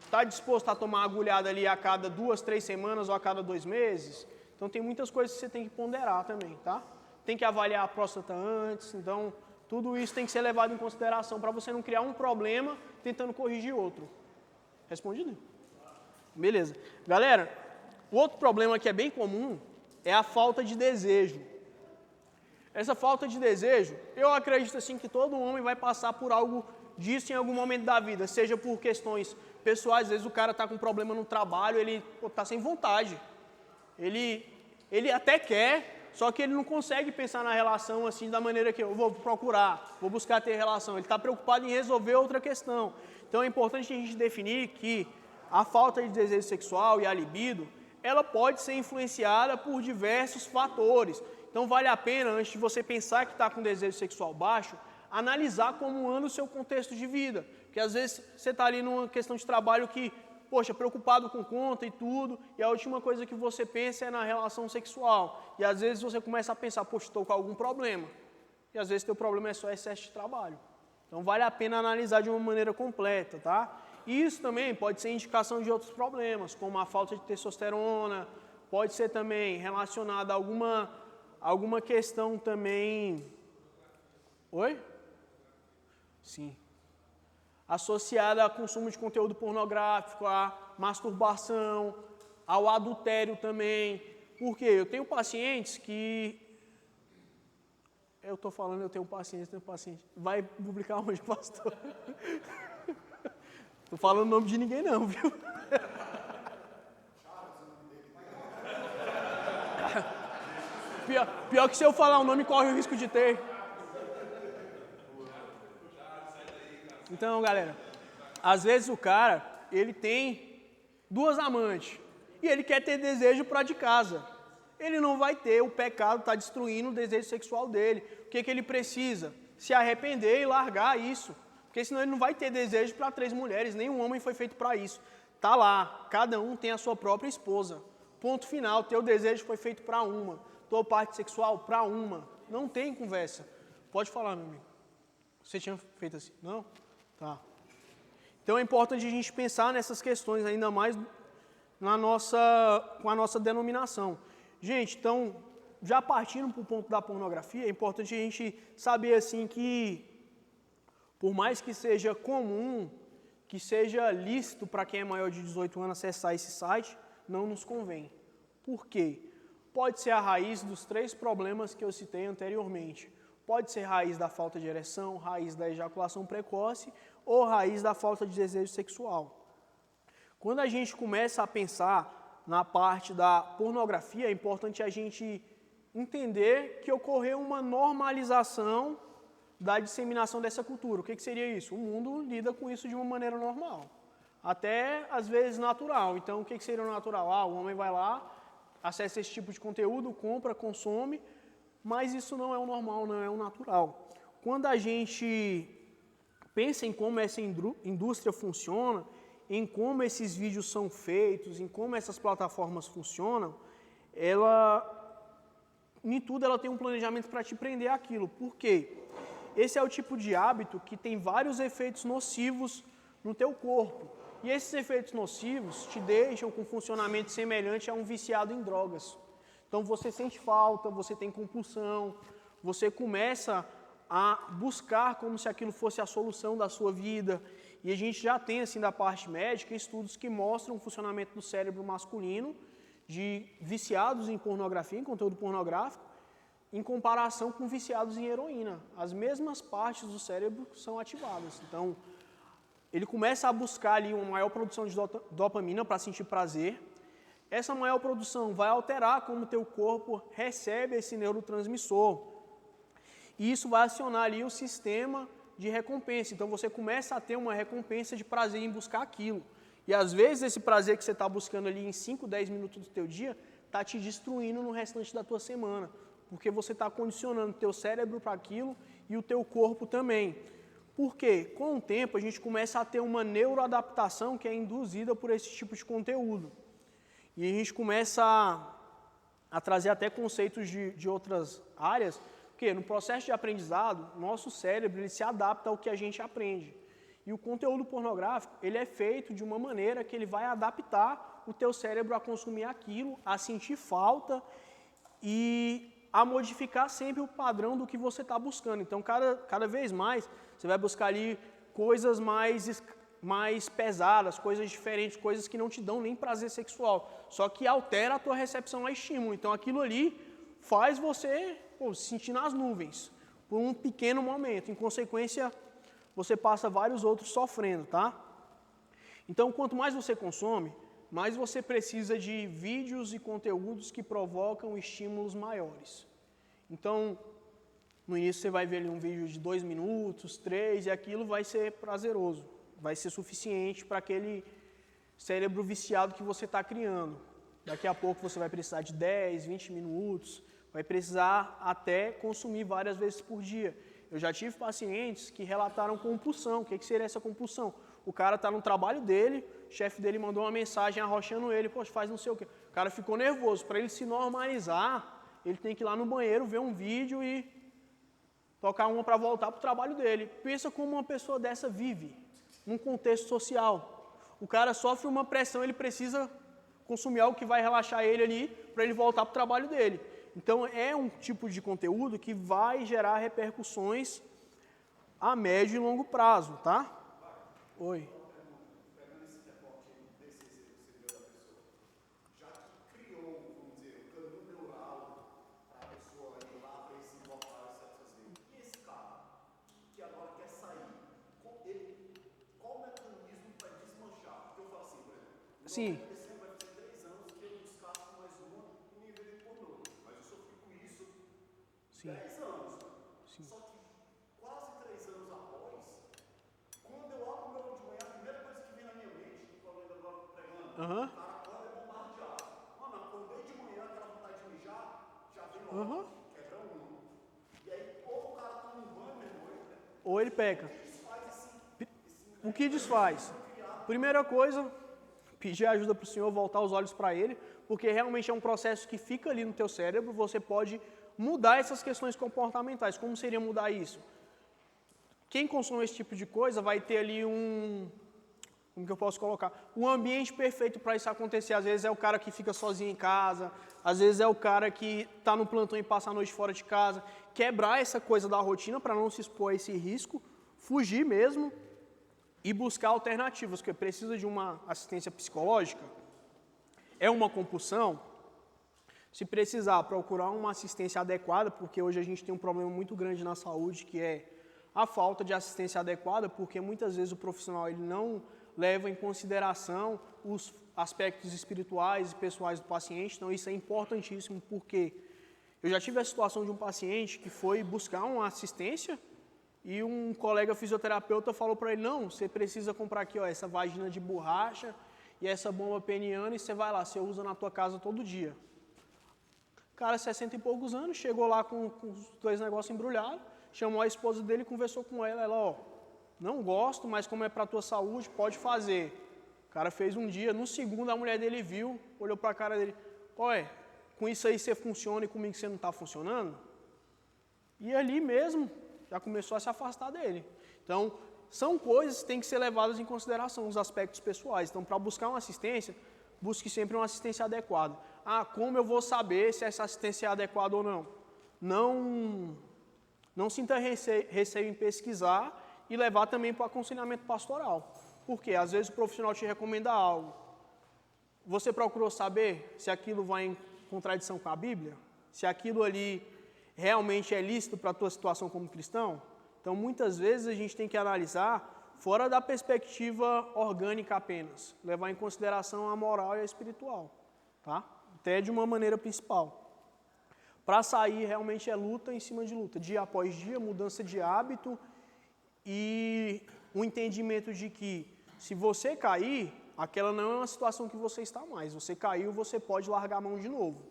Está disposto a tomar agulhada ali a cada 2, 3 semanas ou a cada 2 meses? Então tem muitas coisas que você tem que ponderar também, tá? Tem que avaliar a próstata antes, então tudo isso tem que ser levado em consideração para você não criar um problema tentando corrigir outro. Respondido? Beleza. Galera, o outro problema que é bem comum é a falta de desejo. Essa falta de desejo, eu acredito assim que todo homem vai passar por algo disso em algum momento da vida, seja por questões pessoais, às vezes o cara está com problema no trabalho, ele está sem vontade. Ele até quer, só que ele não consegue pensar na relação assim da maneira que eu vou procurar, vou buscar ter relação. Ele está preocupado em resolver outra questão. Então é importante a gente definir que a falta de desejo sexual e a libido, ela pode ser influenciada por diversos fatores. Então vale a pena, antes de você pensar que está com desejo sexual baixo, analisar como anda o seu contexto de vida. Porque às vezes você está ali numa questão de trabalho que, poxa, preocupado com conta e tudo, e a última coisa que você pensa é na relação sexual. E às vezes você começa a pensar, poxa, estou com algum problema. E às vezes teu problema é só excesso de trabalho. Então vale a pena analisar de uma maneira completa, tá? E isso também pode ser indicação de outros problemas, como a falta de testosterona, pode ser também relacionada a alguma questão também... Oi? Sim. Associada ao consumo de conteúdo pornográfico, à masturbação, ao adultério também. Por quê? Eu tenho pacientes que... Eu estou falando, eu tenho paciente. Vai publicar onde, pastor? Estou falando o nome de ninguém não, viu? Pior que se eu falar o nome, corre o risco de ter. Então, galera, às vezes o cara, ele tem 2 amantes e ele quer ter desejo para de casa. Ele não vai ter, o pecado está destruindo o desejo sexual dele. O que ele precisa? Se arrepender e largar isso. Porque senão ele não vai ter desejo para 3 mulheres, nenhum homem foi feito para isso. Tá lá, cada um tem a sua própria esposa. Ponto final, teu desejo foi feito para uma. Tua parte sexual para uma. Não tem conversa. Pode falar, meu amigo. Você tinha feito assim? Não? Tá. Então é importante a gente pensar nessas questões, ainda mais com a nossa denominação. Gente, então, já partindo para o ponto da pornografia, é importante a gente saber assim que, por mais que seja comum, que seja lícito para quem é maior de 18 anos acessar esse site, não nos convém. Por quê? Pode ser a raiz dos 3 problemas que eu citei anteriormente. Pode ser raiz da falta de ereção, raiz da ejaculação precoce ou raiz da falta de desejo sexual. Quando a gente começa a pensar na parte da pornografia, é importante a gente entender que ocorreu uma normalização da disseminação dessa cultura. O que seria isso? O mundo lida com isso de uma maneira normal, até às vezes natural. Então, o que seria o natural? O homem vai lá, acessa esse tipo de conteúdo, compra, consome, mas isso não é o normal, não é o natural. Quando a gente pensa em como essa indústria funciona, em como esses vídeos são feitos, em como essas plataformas funcionam, em tudo ela tem um planejamento para te prender àquilo. Por quê? Esse é o tipo de hábito que tem vários efeitos nocivos no teu corpo. E esses efeitos nocivos te deixam com um funcionamento semelhante a um viciado em drogas. Então você sente falta, você tem compulsão, você começa a buscar como se aquilo fosse a solução da sua vida. E a gente já tem, assim, da parte médica, estudos que mostram o funcionamento do cérebro masculino de viciados em pornografia, em conteúdo pornográfico, em comparação com viciados em heroína. As mesmas partes do cérebro são ativadas. Então, ele começa a buscar ali uma maior produção de dopamina para sentir prazer. Essa maior produção vai alterar como o teu corpo recebe esse neurotransmissor. E isso vai acionar ali o sistema de recompensa. Então, você começa a ter uma recompensa de prazer em buscar aquilo. E, às vezes, esse prazer que você está buscando ali em 5, 10 minutos do teu dia está te destruindo no restante da tua semana. Porque você está condicionando o teu cérebro para aquilo e o teu corpo também. Por quê? Com o tempo, a gente começa a ter uma neuroadaptação que é induzida por esse tipo de conteúdo. E a gente começa a trazer até conceitos de outras áreas, porque no processo de aprendizado, nosso cérebro ele se adapta ao que a gente aprende. E o conteúdo pornográfico, ele é feito de uma maneira que ele vai adaptar o teu cérebro a consumir aquilo, a sentir falta e a modificar sempre o padrão do que você está buscando. Então, cada vez mais, você vai buscar ali coisas mais pesadas, coisas diferentes, coisas que não te dão nem prazer sexual, só que altera a tua recepção a estímulo. Então, aquilo ali faz você se sentir nas nuvens por um pequeno momento. Em consequência, você passa vários outros sofrendo, tá? Então, quanto mais você consome, mais você precisa de vídeos e conteúdos que provocam estímulos maiores. Então, no início você vai ver ali um vídeo de 2 minutos, 3, e aquilo vai ser prazeroso, vai ser suficiente para aquele cérebro viciado que você está criando. Daqui a pouco você vai precisar de 10, 20 minutos, vai precisar até consumir várias vezes por dia. Eu já tive pacientes que relataram compulsão. O que seria essa compulsão? O cara está no trabalho dele, o chefe dele mandou uma mensagem arrochando ele, poxa, faz não sei o quê. O cara ficou nervoso. Para ele se normalizar, ele tem que ir lá no banheiro, ver um vídeo e tocar uma para voltar para o trabalho dele. Pensa como uma pessoa dessa vive, num contexto social. O cara sofre uma pressão, ele precisa consumir algo que vai relaxar ele ali para ele voltar para o trabalho dele. Então, é um tipo de conteúdo que vai gerar repercussões a médio e longo prazo, tá? Oi. Pegando esse reporte desse que você deu da pessoa, já que criou, vamos dizer, o caminho neural para a pessoa ir lá para esse voltar e satisfazer. E esse cara, que agora quer sair, qual o mecanismo para desmanchar? Porque eu falo assim, por exemplo, Sim. vai fazer 3 anos que eu descarto mais uma e me vejo pornô. Mas eu sofri com isso 10 anos. Sim. Só que quase 3 anos após, quando eu abro o meu olho de manhã, a primeira coisa que vem na minha mente, que eu ainda agora pregando, o cara acorda é bombardeado. Mano, acordei de manhã, aquela vontade de mijar, já vem logo, quebra uma. E aí, ou o cara toma um banho, meu irmão, Ou ele peca. o que desfaz O que desfaz? Primeira coisa, pedir ajuda para o Senhor, voltar os olhos para Ele, porque realmente é um processo que fica ali no teu cérebro, você pode mudar essas questões comportamentais. Como seria mudar isso? Quem consome esse tipo de coisa vai ter ali como que eu posso colocar? Um ambiente perfeito para isso acontecer. Às vezes é o cara que fica sozinho em casa, às vezes é o cara que está no plantão e passa a noite fora de casa. Quebrar essa coisa da rotina para não se expor a esse risco, fugir mesmo e buscar alternativas, porque precisa de uma assistência psicológica. É uma compulsão? Se precisar, procurar uma assistência adequada, porque hoje a gente tem um problema muito grande na saúde, que é a falta de assistência adequada, porque muitas vezes o profissional ele não leva em consideração os aspectos espirituais e pessoais do paciente. Então isso é importantíssimo, porque eu já tive a situação de um paciente que foi buscar uma assistência e um colega fisioterapeuta falou para ele, não, você precisa comprar aqui, ó, essa vagina de borracha e essa bomba peniana e você vai lá, você usa na tua casa todo dia. cara, 60 e poucos anos, chegou lá com os 2 negócios embrulhados, chamou a esposa dele, conversou com ela, ó, não gosto, mas como é para a tua saúde, pode fazer. O cara fez um dia, no segundo a mulher dele viu, olhou para a cara dele, olha, com isso aí você funciona e comigo você não está funcionando? E ali mesmo, já começou a se afastar dele. Então, são coisas que têm que ser levadas em consideração, os aspectos pessoais. Então, para buscar uma assistência, busque sempre uma assistência adequada. Ah, como eu vou saber se essa assistência é adequada ou não? Não sinta receio em pesquisar e levar também para o aconselhamento pastoral. Porque às vezes o profissional te recomenda algo. Você procurou saber se aquilo vai em contradição com a Bíblia? Se aquilo ali realmente é lícito para a tua situação como cristão? Então, muitas vezes a gente tem que analisar fora da perspectiva orgânica apenas, levar em consideração a moral e a espiritual, tá? Até de uma maneira principal. Para sair, realmente é luta em cima de luta, dia após dia, mudança de hábito e o entendimento de que se você cair, aquela não é uma situação que você está mais. Você caiu, você pode largar a mão de novo.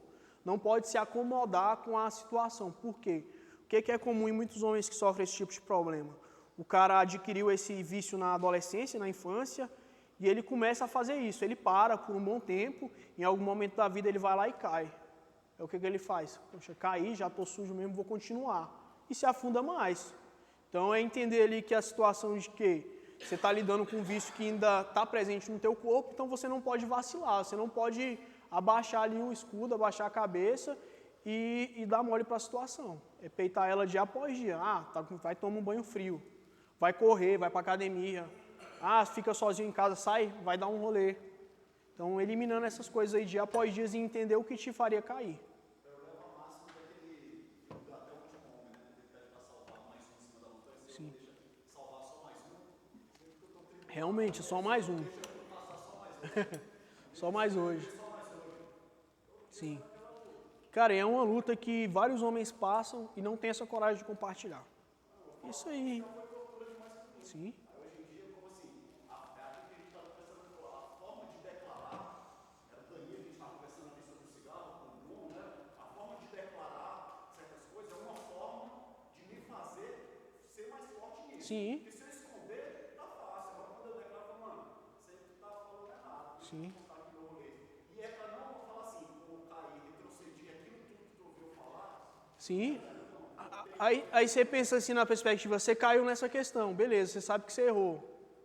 Não pode se acomodar com a situação. Por quê? O que é comum em muitos homens que sofrem esse tipo de problema? O cara adquiriu esse vício na adolescência, na infância, e ele começa a fazer isso. Ele para por um bom tempo, em algum momento da vida ele vai lá e cai. É o que ele faz? Poxa, caí, já estou sujo mesmo, vou continuar. E se afunda mais. Então é entender ali que a situação de que você está lidando com um vício que ainda está presente no teu corpo, então você não pode vacilar, você não pode abaixar ali o escudo, abaixar a cabeça e dar mole para a situação. É peitar ela dia após dia. Vai tomar um banho frio, vai correr, vai para academia. Fica sozinho em casa, sai, vai dar um rolê. Então, eliminando essas coisas aí dia após dia e entender o que te faria cair. Eu levo a máxima daquele, até o último homem, né? Ele pede para salvar mais um em cima da montanha, você não deixa salvar só mais um. Realmente, só mais um. Só mais hoje. Sim. Cara, é uma luta que vários homens passam e não tem essa coragem de compartilhar. Isso aí. Sim. Hoje em dia, como assim, aquilo que a gente estava conversando, a forma de declarar, era o Danilo, a gente estava conversando aqui sobre o cigarro, com o Bruno, né? A forma de declarar certas coisas é uma forma de me fazer ser mais forte nisso. Sim. Porque se eu esconder, tá fácil. Agora quando eu declaro, mano, você está falando errado. Sim. E é para não falar assim, como cair, retroceder aquilo tudo que tu ouviu falar. Sim. Aí você pensa assim na perspectiva, você caiu nessa questão, beleza, você sabe que você errou.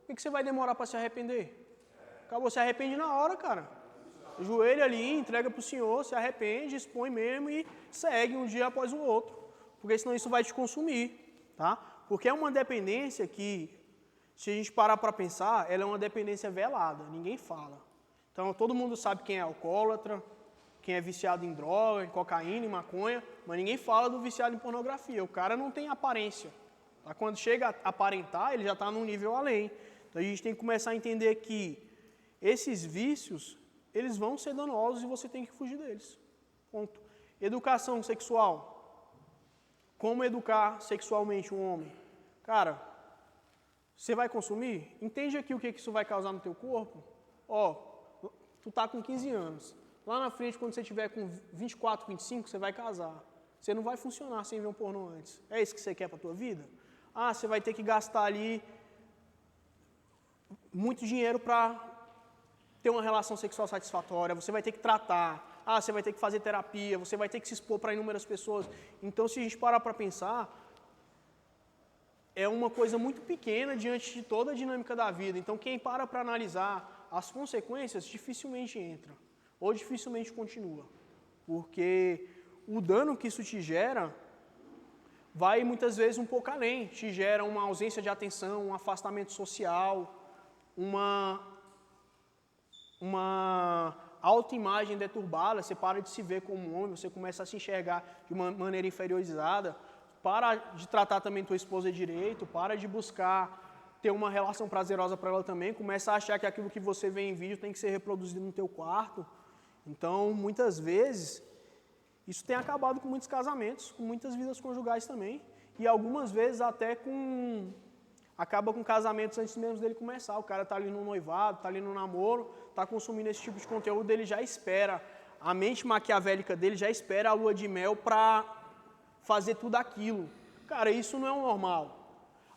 Por que você vai demorar para se arrepender? Acabou, se arrepende na hora, cara. Joelho ali, entrega para o Senhor, se arrepende, expõe mesmo e segue um dia após o outro. Porque senão isso vai te consumir, tá? Porque é uma dependência que, se a gente parar para pensar, ela é uma dependência velada, ninguém fala. Então todo mundo sabe quem é alcoólatra, quem é viciado em droga, em cocaína, em maconha, mas ninguém fala do viciado em pornografia. O cara não tem aparência. Tá? Quando chega a aparentar, ele já está num nível além. Então a gente tem que começar a entender que esses vícios, eles vão ser danosos e você tem que fugir deles. Ponto. Educação sexual. Como educar sexualmente um homem? Cara, você vai consumir? Entende aqui o que isso vai causar no teu corpo? Tu tá com 15 anos. Lá na frente, quando você tiver com 24, 25, você vai casar. Você não vai funcionar sem ver um pornô antes. É isso que você quer para a tua vida? Você vai ter que gastar ali muito dinheiro para ter uma relação sexual satisfatória. Você vai ter que tratar. Você vai ter que fazer terapia. Você vai ter que se expor para inúmeras pessoas. Então, se a gente parar para pensar, é uma coisa muito pequena diante de toda a dinâmica da vida. Então, quem para analisar as consequências, dificilmente entra. Ou dificilmente continua, porque o dano que isso te gera vai muitas vezes um pouco além, te gera uma ausência de atenção, um afastamento social, uma autoimagem deturbada, você para de se ver como um homem, você começa a se enxergar de uma maneira inferiorizada, para de tratar também tua esposa direito, para de buscar ter uma relação prazerosa para ela também, começa a achar que aquilo que você vê em vídeo tem que ser reproduzido no teu quarto. Então, muitas vezes, isso tem acabado com muitos casamentos, com muitas vidas conjugais também, e algumas vezes até acaba com casamentos antes mesmo dele começar. O cara está ali no noivado, está ali no namoro, está consumindo esse tipo de conteúdo, ele já espera a mente maquiavélica dele já espera a lua de mel para fazer tudo aquilo. Cara, isso não é o normal.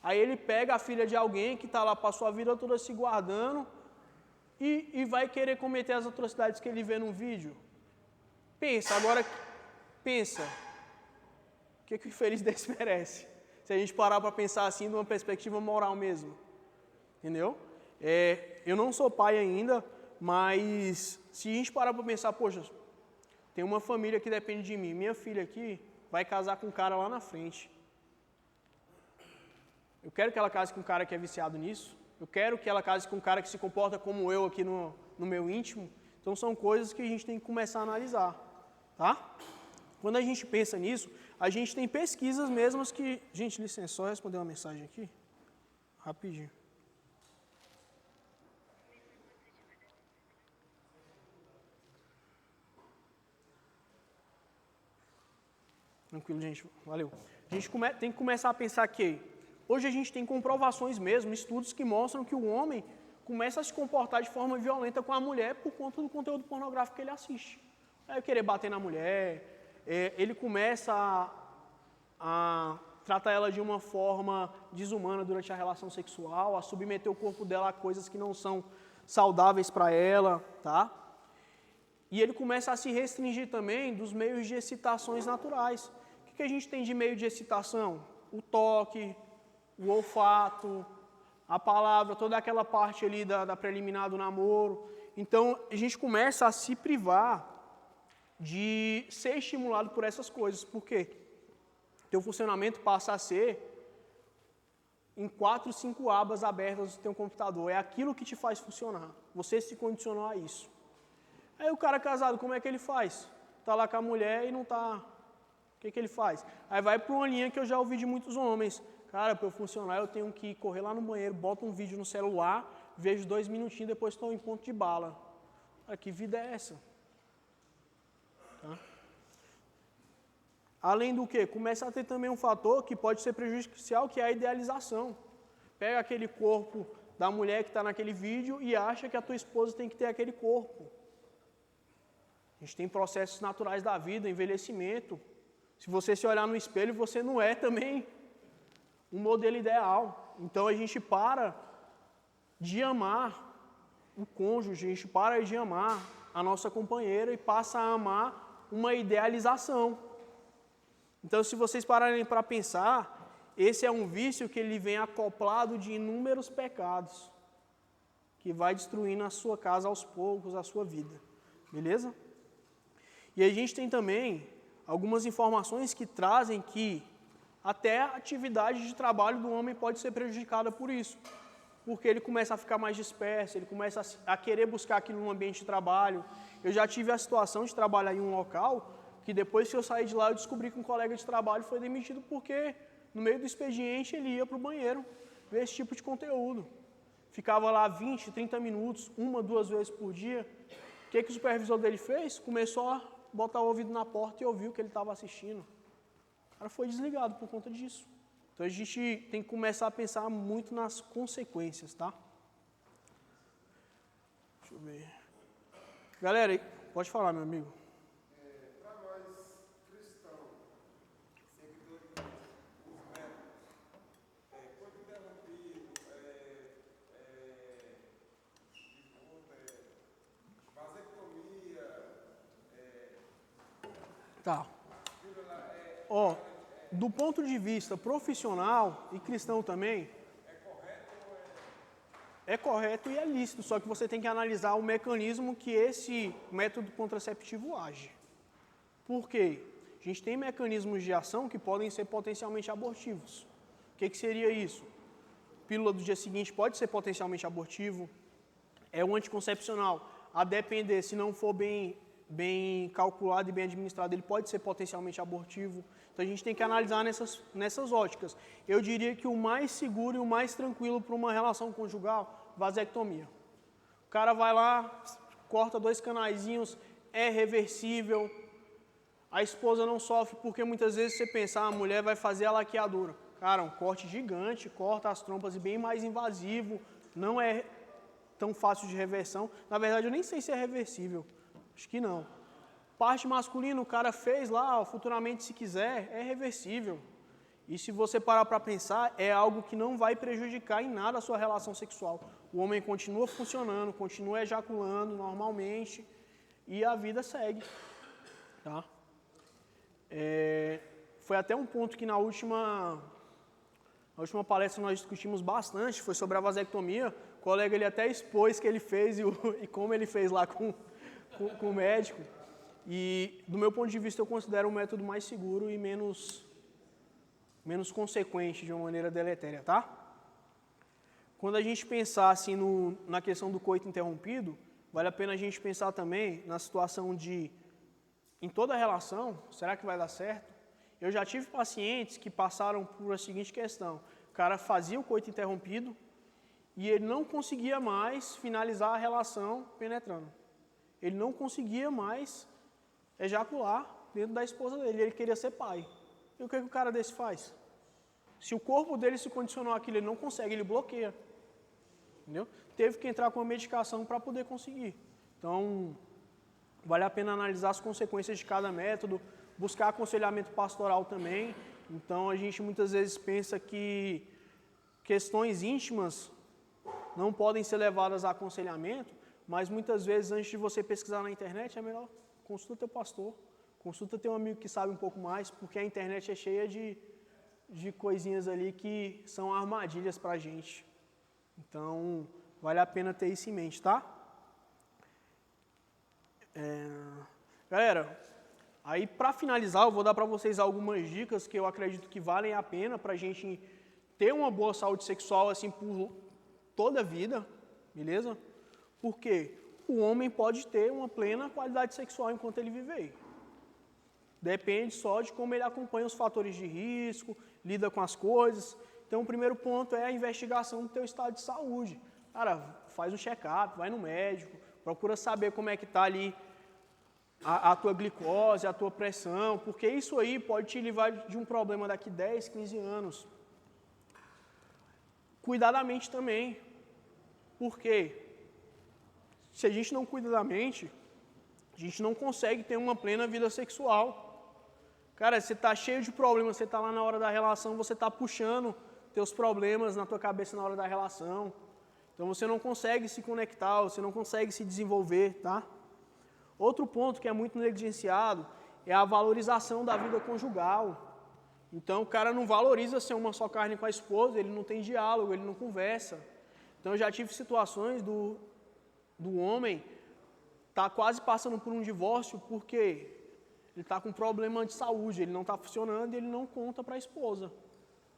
Aí ele pega a filha de alguém que está lá, passou a vida toda se guardando e vai querer cometer as atrocidades que ele vê num vídeo. Pensa, agora, pensa. O que o infeliz desse merece? Se a gente parar para pensar assim, de uma perspectiva moral mesmo. Entendeu? Eu não sou pai ainda, mas se a gente parar para pensar, poxa, tem uma família que depende de mim, minha filha aqui vai casar com um cara lá na frente. Eu quero que ela case com um cara que é viciado nisso. Eu quero que ela case com um cara que se comporta como eu aqui no meu íntimo. Então são coisas que a gente tem que começar a analisar, tá? Quando a gente pensa nisso, a gente tem pesquisas mesmas que... Gente, licença, só responder uma mensagem aqui, rapidinho. Tranquilo, gente, valeu. A gente tem que começar a pensar que hoje a gente tem comprovações mesmo, estudos que mostram que o homem começa a se comportar de forma violenta com a mulher por conta do conteúdo pornográfico que ele assiste. Aí querer bater na mulher, ele começa a tratar ela de uma forma desumana durante a relação sexual, a submeter o corpo dela a coisas que não são saudáveis para ela, tá? E ele começa a se restringir também dos meios de excitações naturais. O que a gente tem de meio de excitação? O toque, o olfato, a palavra, toda aquela parte ali da preliminar do namoro. Então, a gente começa a se privar de ser estimulado por essas coisas. Por quê? Teu funcionamento passa a ser em 4, 5 abas abertas do teu computador. É aquilo que te faz funcionar. Você se condicionou a isso. Aí o cara casado, como é que ele faz? Está lá com a mulher e não está... O que ele faz? Aí vai para uma linha que eu já ouvi de muitos homens. Cara, para eu funcionar, eu tenho que correr lá no banheiro, boto um vídeo no celular, vejo 2 minutinhos, depois estou em ponto de bala. Cara, que vida é essa? Tá? Além do que? Começa a ter também um fator que pode ser prejudicial, que é a idealização. Pega aquele corpo da mulher que está naquele vídeo e acha que a tua esposa tem que ter aquele corpo. A gente tem processos naturais da vida, envelhecimento. Se você se olhar no espelho, você não é também um modelo ideal. Então a gente para de amar o cônjuge, a gente para de amar a nossa companheira e passa a amar uma idealização. Então, se vocês pararem para pensar, esse é um vício que ele vem acoplado de inúmeros pecados, que vai destruindo a sua casa aos poucos, a sua vida. Beleza? E a gente tem também algumas informações que trazem que até a atividade de trabalho do homem pode ser prejudicada por isso. Porque ele começa a ficar mais disperso, ele começa a querer buscar aquilo no ambiente de trabalho. Eu já tive a situação de trabalhar em um local que depois que eu saí de lá eu descobri que um colega de trabalho foi demitido porque no meio do expediente ele ia para o banheiro ver esse tipo de conteúdo. Ficava lá 20, 30 minutos, 1, 2 vezes por dia. O que o supervisor dele fez? Começou a botar o ouvido na porta e ouvir o que ele estava assistindo. O cara foi desligado por conta disso. Então a gente tem que começar a pensar muito nas consequências, tá? Deixa eu ver. Galera, pode falar, meu amigo. Para nós cristãos, seguidores de Cristo, os métodos, quando interrompido, vasectomia, Tá. Ó, do ponto de vista profissional e cristão também, é correto e é lícito, só que você tem que analisar o mecanismo que esse método contraceptivo age. Por quê? A gente tem mecanismos de ação que podem ser potencialmente abortivos. O que seria isso? Pílula do dia seguinte pode ser potencialmente abortivo. É um anticoncepcional. A depender, se não for bem calculado e bem administrado, ele pode ser potencialmente abortivo. Então a gente tem que analisar nessas óticas. Eu diria que o mais seguro e o mais tranquilo para uma relação conjugal, vasectomia. O cara vai lá, corta 2 canaizinhos, é reversível. A esposa não sofre porque muitas vezes você pensa, a mulher vai fazer a laqueadura. Cara, um corte gigante, corta as trompas e bem mais invasivo, não é tão fácil de reversão. Na verdade, eu nem sei se é reversível. Acho que não. Parte masculina, o cara fez lá, futuramente se quiser, é reversível. E se você parar para pensar, é algo que não vai prejudicar em nada a sua relação sexual. O homem continua funcionando, continua ejaculando normalmente e a vida segue. Tá? Foi até um ponto que na última palestra nós discutimos bastante, foi sobre a vasectomia. O colega ele até expôs que ele fez e como ele fez lá com o médico. E do meu ponto de vista eu considero um método mais seguro e menos consequente de uma maneira deletéria, tá? Quando a gente pensar assim na questão do coito interrompido, vale a pena a gente pensar também na situação de, em toda relação, será que vai dar certo? Eu já tive pacientes que passaram por a seguinte questão: o cara fazia o coito interrompido e ele não conseguia mais finalizar a relação penetrando. Ele não conseguia mais ejacular dentro da esposa dele, ele queria ser pai. E o que o cara desse faz? Se o corpo dele se condicionou àquilo, ele não consegue, ele bloqueia. Entendeu? Teve que entrar com uma medicação para poder conseguir. Então, vale a pena analisar as consequências de cada método, buscar aconselhamento pastoral também. Então, a gente muitas vezes pensa que questões íntimas não podem ser levadas a aconselhamento, mas muitas vezes, antes de você pesquisar na internet, é melhor consulta teu pastor, consulta teu amigo que sabe um pouco mais, porque a internet é cheia de coisinhas ali que são armadilhas para a gente. Então, vale a pena ter isso em mente, tá? Galera, aí para finalizar, eu vou dar para vocês algumas dicas que eu acredito que valem a pena para a gente ter uma boa saúde sexual assim por toda a vida, beleza? Porque o homem pode ter uma plena qualidade sexual enquanto ele viver. Depende só de como ele acompanha os fatores de risco, lida com as coisas. Então, o primeiro ponto é a investigação do teu estado de saúde. Cara, faz um check-up, vai no médico, procura saber como é que está ali a tua glicose, a tua pressão, porque isso aí pode te livrar de um problema daqui 10, 15 anos. Cuidar da mente também. Por quê? Se a gente não cuida da mente, a gente não consegue ter uma plena vida sexual. Cara, você está cheio de problemas, você está lá na hora da relação, você está puxando teus problemas na tua cabeça na hora da relação. Então você não consegue se conectar, você não consegue se desenvolver, tá? Outro ponto que é muito negligenciado é a valorização da vida conjugal. Então o cara não valoriza ser uma só carne com a esposa, ele não tem diálogo, ele não conversa. Então eu já tive situações do homem tá quase passando por um divórcio porque ele está com problema de saúde, ele não está funcionando e ele não conta para a esposa.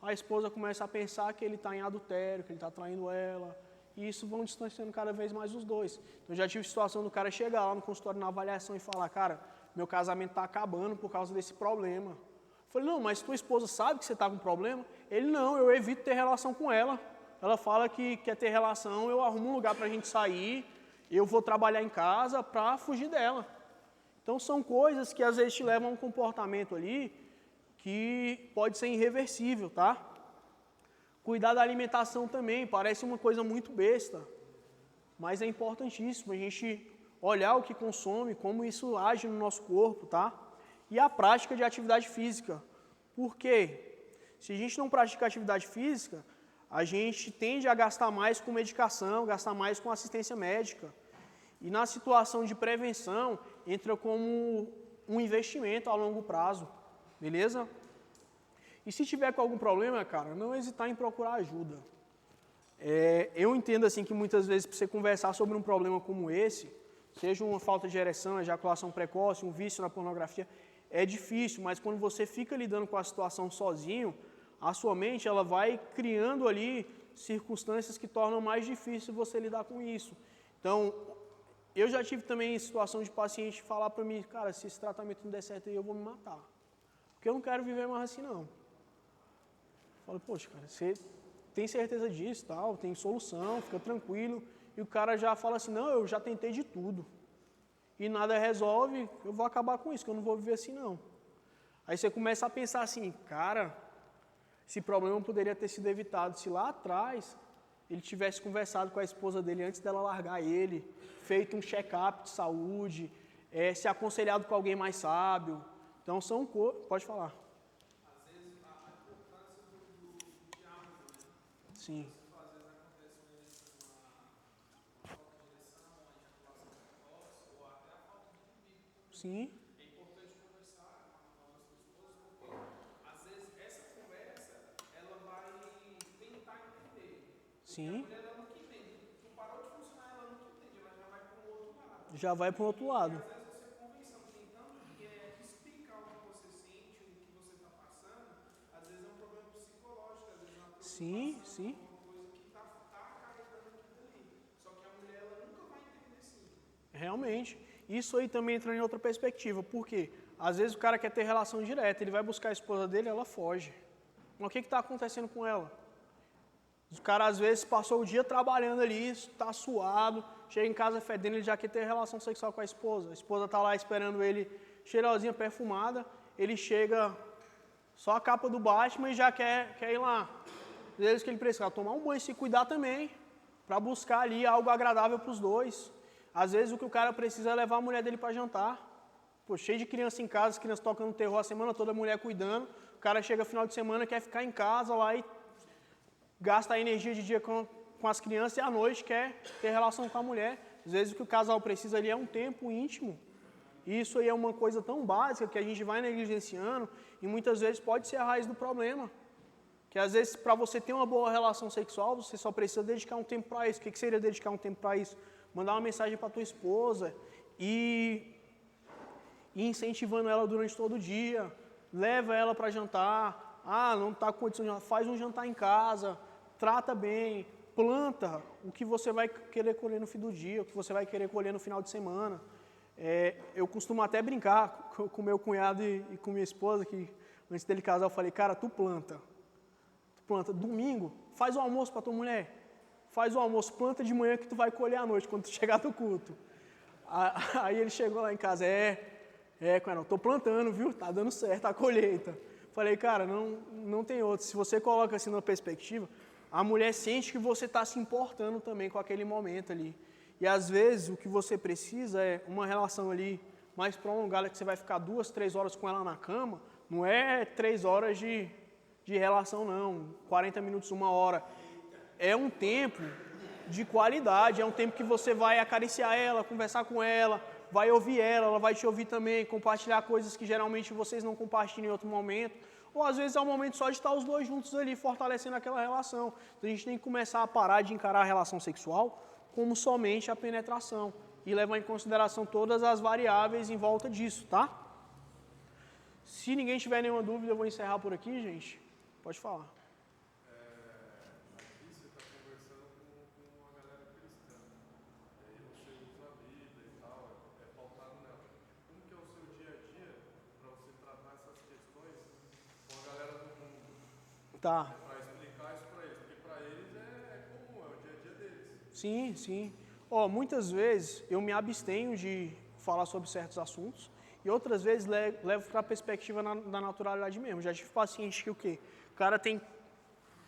A esposa começa a pensar que ele está em adultério, que ele está traindo ela, e isso vão distanciando cada vez mais os dois. Então, eu já tive situação do cara chegar lá no consultório na avaliação e falar: cara, meu casamento está acabando por causa desse problema. Eu falei: não, mas tua esposa sabe que você está com problema? Ele: não, eu evito ter relação com ela. Ela fala que quer ter relação, eu arrumo um lugar para a gente sair, eu vou trabalhar em casa para fugir dela. Então, são coisas que às vezes te levam a um comportamento ali que pode ser irreversível, tá? Cuidar da alimentação também, parece uma coisa muito besta, mas é importantíssimo a gente olhar o que consome, como isso age no nosso corpo, tá? E a prática de atividade física. Por quê? Se a gente não pratica atividade física, a gente tende a gastar mais com medicação, gastar mais com assistência médica. E na situação de prevenção, entra como um investimento a longo prazo, beleza? E se tiver com algum problema, cara, não hesitar em procurar ajuda. Eu entendo assim que muitas vezes para você conversar sobre um problema como esse, seja uma falta de ereção, ejaculação precoce, um vício na pornografia, é difícil, mas quando você fica lidando com a situação sozinho, a sua mente ela vai criando ali circunstâncias que tornam mais difícil você lidar com isso. Então, eu já tive também situação de paciente falar para mim: cara, se esse tratamento não der certo aí, eu vou me matar. Porque eu não quero viver mais assim, não. Eu falo: poxa, cara, você tem certeza disso, tal, tem solução, fica tranquilo. E o cara já fala assim: não, eu já tentei de tudo. E nada resolve, eu vou acabar com isso, que eu não vou viver assim, não. Aí você começa a pensar assim: cara, esse problema poderia ter sido evitado se lá atrás ele tivesse conversado com a esposa dele antes dela largar ele, feito um check-up de saúde, ser aconselhado com alguém mais sábio. Então são coisas... Pode falar. Às vezes a importância do diálogo, né? Sim. Às vezes acontece uma falta de direção, uma ejaculação precoce, ou até a falta de libido. Sim. É importante conversar com a sua esposa, porque às vezes essa conversa ela vai tentar entender. Sim. A mulher ela nunca entende. Tu parou de funcionar, ela nunca entende, ela já vai para o outro lado. Já vai para o outro lado. Às vezes você conversando, tentando explicar o que você sente, o que você está passando, às vezes é um problema psicológico, às vezes é uma preocupação, Sim, sim. uma coisa que está carregando aquilo ali. Só que a mulher ela nunca vai entender sim. Realmente. Isso aí também entra em outra perspectiva. Por quê? Às vezes o cara quer ter relação direta, ele vai buscar a esposa dele e ela foge. Mas o que está acontecendo com ela? O cara às vezes passou o dia trabalhando ali, está suado, chega em casa fedendo, ele já quer ter relação sexual com a esposa está lá esperando ele, cheirosinha, perfumada, ele chega só a capa do Batman e já quer ir lá. Às vezes que ele precisa tomar um banho, se cuidar também, para buscar ali algo agradável para os dois. Às vezes o que o cara precisa é levar a mulher dele para jantar. Pô, cheio de criança em casa, as crianças tocando terror a semana toda, a mulher cuidando, o cara chega final de semana, quer ficar em casa lá e gasta a energia de dia com as crianças e à noite quer ter relação com a mulher. Às vezes o que o casal precisa ali é um tempo íntimo. E isso aí é uma coisa tão básica que a gente vai negligenciando e muitas vezes pode ser a raiz do problema. Que às vezes para você ter uma boa relação sexual, você só precisa dedicar um tempo para isso. O que seria dedicar um tempo para isso? Mandar uma mensagem para tua esposa e incentivando ela durante todo o dia. Leva ela para jantar. Ah, não está com condição de jantar. Faz um jantar em casa. Trata bem, planta o que você vai querer colher no fim do dia, o que você vai querer colher no final de semana. Eu costumo até brincar com meu cunhado e com minha esposa, que antes dele casar eu falei, cara, tu planta. Domingo, faz o almoço para tua mulher. Faz o almoço, planta de manhã que tu vai colher à noite, quando tu chegar do culto. Aí ele chegou lá em casa, cunhado, tô plantando, viu? Tá dando certo a colheita. Falei, cara, não tem outro. Se você coloca assim na perspectiva, a mulher sente que você está se importando também com aquele momento ali. E às vezes o que você precisa é uma relação ali mais prolongada, que você vai ficar 2, 3 horas com ela na cama. Não é 3 horas de relação, não. 40 minutos, 1 hora. É um tempo de qualidade, é um tempo que você vai acariciar ela, conversar com ela, vai ouvir ela vai te ouvir também, compartilhar coisas que geralmente vocês não compartilham em outro momento. Ou às vezes é um momento só de estar os dois juntos ali, fortalecendo aquela relação. Então a gente tem que começar a parar de encarar a relação sexual como somente a penetração e levar em consideração todas as variáveis em volta disso, tá? Se ninguém tiver nenhuma dúvida, eu vou encerrar por aqui, gente. Pode falar. Aqui você está conversando com uma galera cristã. E aí você usa a Bíblia e tal, é pautado nela. Como que é o seu dia a dia para você tratar essas questões com a galera do mundo? Tá. Para explicar isso para eles, porque para eles é comum, é o dia a dia deles. Sim, sim. Muitas vezes eu me abstenho de falar sobre certos assuntos e outras vezes levo para a perspectiva da naturalidade mesmo. Já tive paciente que o quê? O cara tem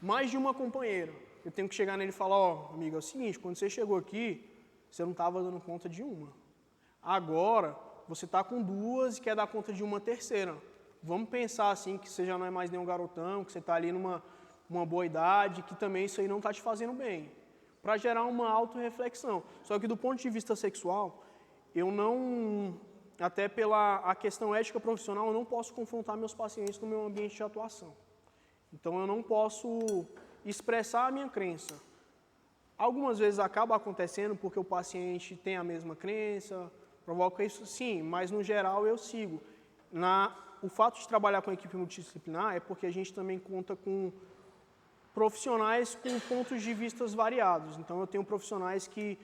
mais de uma companheira. Eu tenho que chegar nele e falar, amigo, é o seguinte, quando você chegou aqui, você não estava dando conta de uma. Agora, você está com 2 e quer dar conta de uma terceira. Vamos pensar assim, que você já não é mais nenhum garotão, que você está ali numa boa idade, que também isso aí não está te fazendo bem. Para gerar uma autorreflexão. Só que do ponto de vista sexual, eu não, até pela a questão ética profissional, eu não posso confrontar meus pacientes no meu ambiente de atuação. Então eu não posso expressar a minha crença. Algumas vezes acaba acontecendo porque o paciente tem a mesma crença, provoca isso sim, mas no geral eu sigo. O fato de trabalhar com a equipe multidisciplinar é porque a gente também conta com profissionais com pontos de vista variados. Então eu tenho profissionais que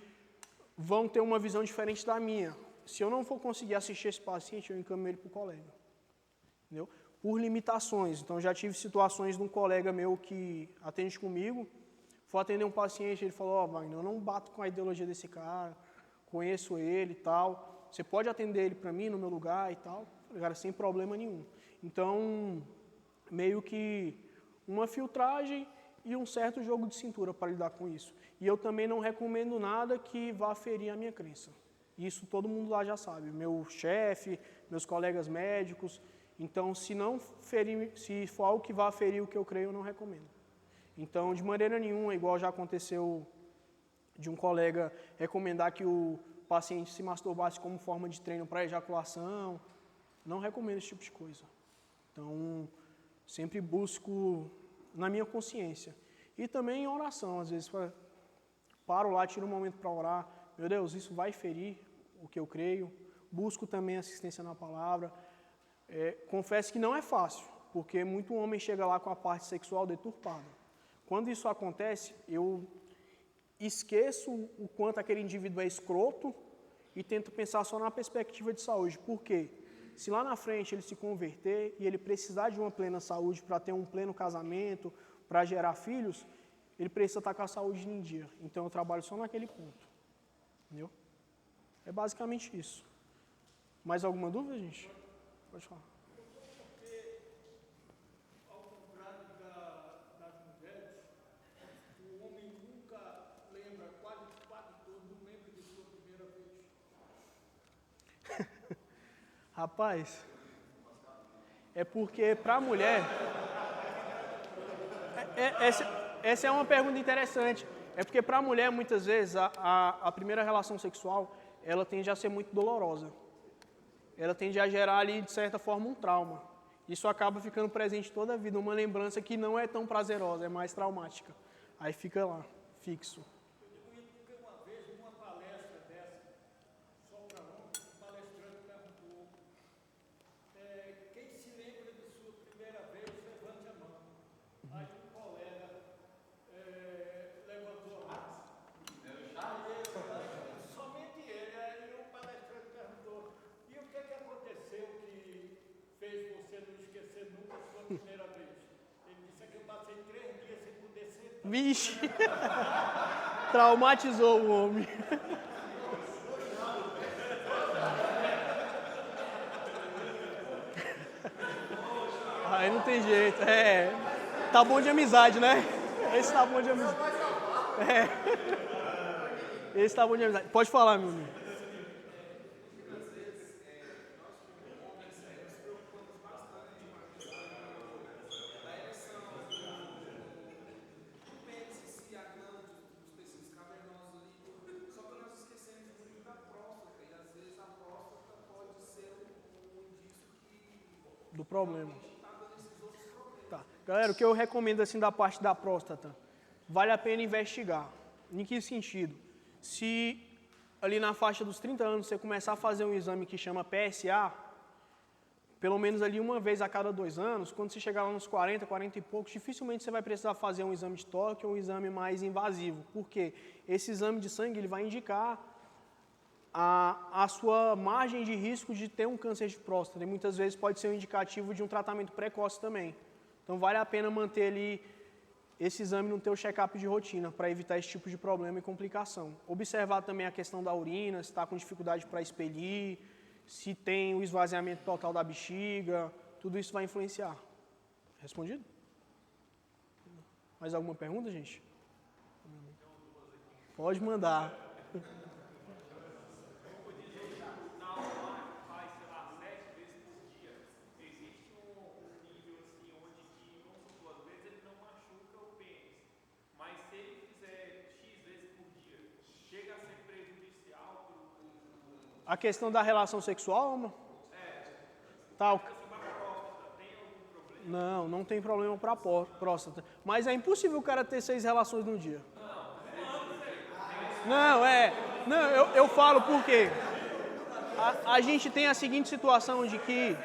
vão ter uma visão diferente da minha. Se eu não for conseguir assistir esse paciente, eu encaminho ele para o colega. Entendeu? Por limitações. Então já tive situações de um colega meu que atende comigo, foi atender um paciente, ele falou, Wagner, eu não bato com a ideologia desse cara, conheço ele e tal, você pode atender ele para mim no meu lugar e tal? Eu falei, cara, sem problema nenhum. Então, meio que uma filtragem e um certo jogo de cintura para lidar com isso. E eu também não recomendo nada que vá ferir a minha crença. Isso todo mundo lá já sabe, meu chefe, meus colegas médicos. Então, se for algo que vá ferir o que eu creio, eu não recomendo. Então, de maneira nenhuma, igual já aconteceu de um colega recomendar que o paciente se masturbasse como forma de treino para ejaculação, não recomendo esse tipo de coisa. Então, sempre busco na minha consciência. E também em oração, às vezes paro lá, tiro um momento para orar. Meu Deus, isso vai ferir o que eu creio. Busco também assistência na palavra. Confesso que não é fácil, porque muito homem chega lá com a parte sexual deturpada. Quando isso acontece, eu esqueço o quanto aquele indivíduo é escroto e tento pensar só na perspectiva de saúde. Por quê? Se lá na frente ele se converter e ele precisar de uma plena saúde para ter um pleno casamento, para gerar filhos, ele precisa estar com a saúde em dia. Então eu trabalho só naquele ponto. Entendeu? É basicamente isso. Mais alguma dúvida, gente? Pode falar. Porque, ao contrário das mulheres, o homem nunca lembra, quase todo não lembra de sua primeira vez. Rapaz, é porque para a mulher... Essa é uma pergunta interessante. É porque para a mulher, muitas vezes, a primeira relação sexual, ela tende a ser muito dolorosa. Ela tende a gerar ali, de certa forma, um trauma. Isso acaba ficando presente toda a vida, uma lembrança que não é tão prazerosa, é mais traumática. Aí fica lá, fixo. Eu digo porque uma vez, numa palestra dessa, só para homem, o palestrante perguntou, quem se lembra de sua primeira vez, levante a mão. Aí um colega levantou a mão. Somente ele, aí o palestrante perguntou, e o que aconteceu que fez você não esquecer nunca a sua primeira vez? Ele disse que eu passei 3 dias sem poder sentar. Vixe! Traumatizou o homem. Aí não tem jeito. Tá bom de amizade, né? Esse tá bom de amizade. Esse tá bom de amizade. Pode falar, meu amigo. Do problema. Tá. Galera, o que eu recomendo assim da parte da próstata, vale a pena investigar. Em que sentido? Se ali na faixa dos 30 anos você começar a fazer um exame que chama PSA, pelo menos ali uma vez a cada 2 anos, quando você chegar lá nos 40, 40 e poucos, dificilmente você vai precisar fazer um exame de toque ou um exame mais invasivo. Por quê? Esse exame de sangue ele vai indicar a sua margem de risco de ter um câncer de próstata. E muitas vezes pode ser um indicativo de um tratamento precoce também. Então vale a pena manter ali esse exame no teu check-up de rotina para evitar esse tipo de problema e complicação. Observar também a questão da urina, se está com dificuldade para expelir, se tem o esvaziamento total da bexiga, tudo isso vai influenciar. Respondido? Mais alguma pergunta, gente? Pode mandar. A questão da relação sexual, amor? Tal. Não tem problema para próstata. Mas é impossível o cara ter 6 relações no dia. Eu falo porque a gente tem a seguinte situação de que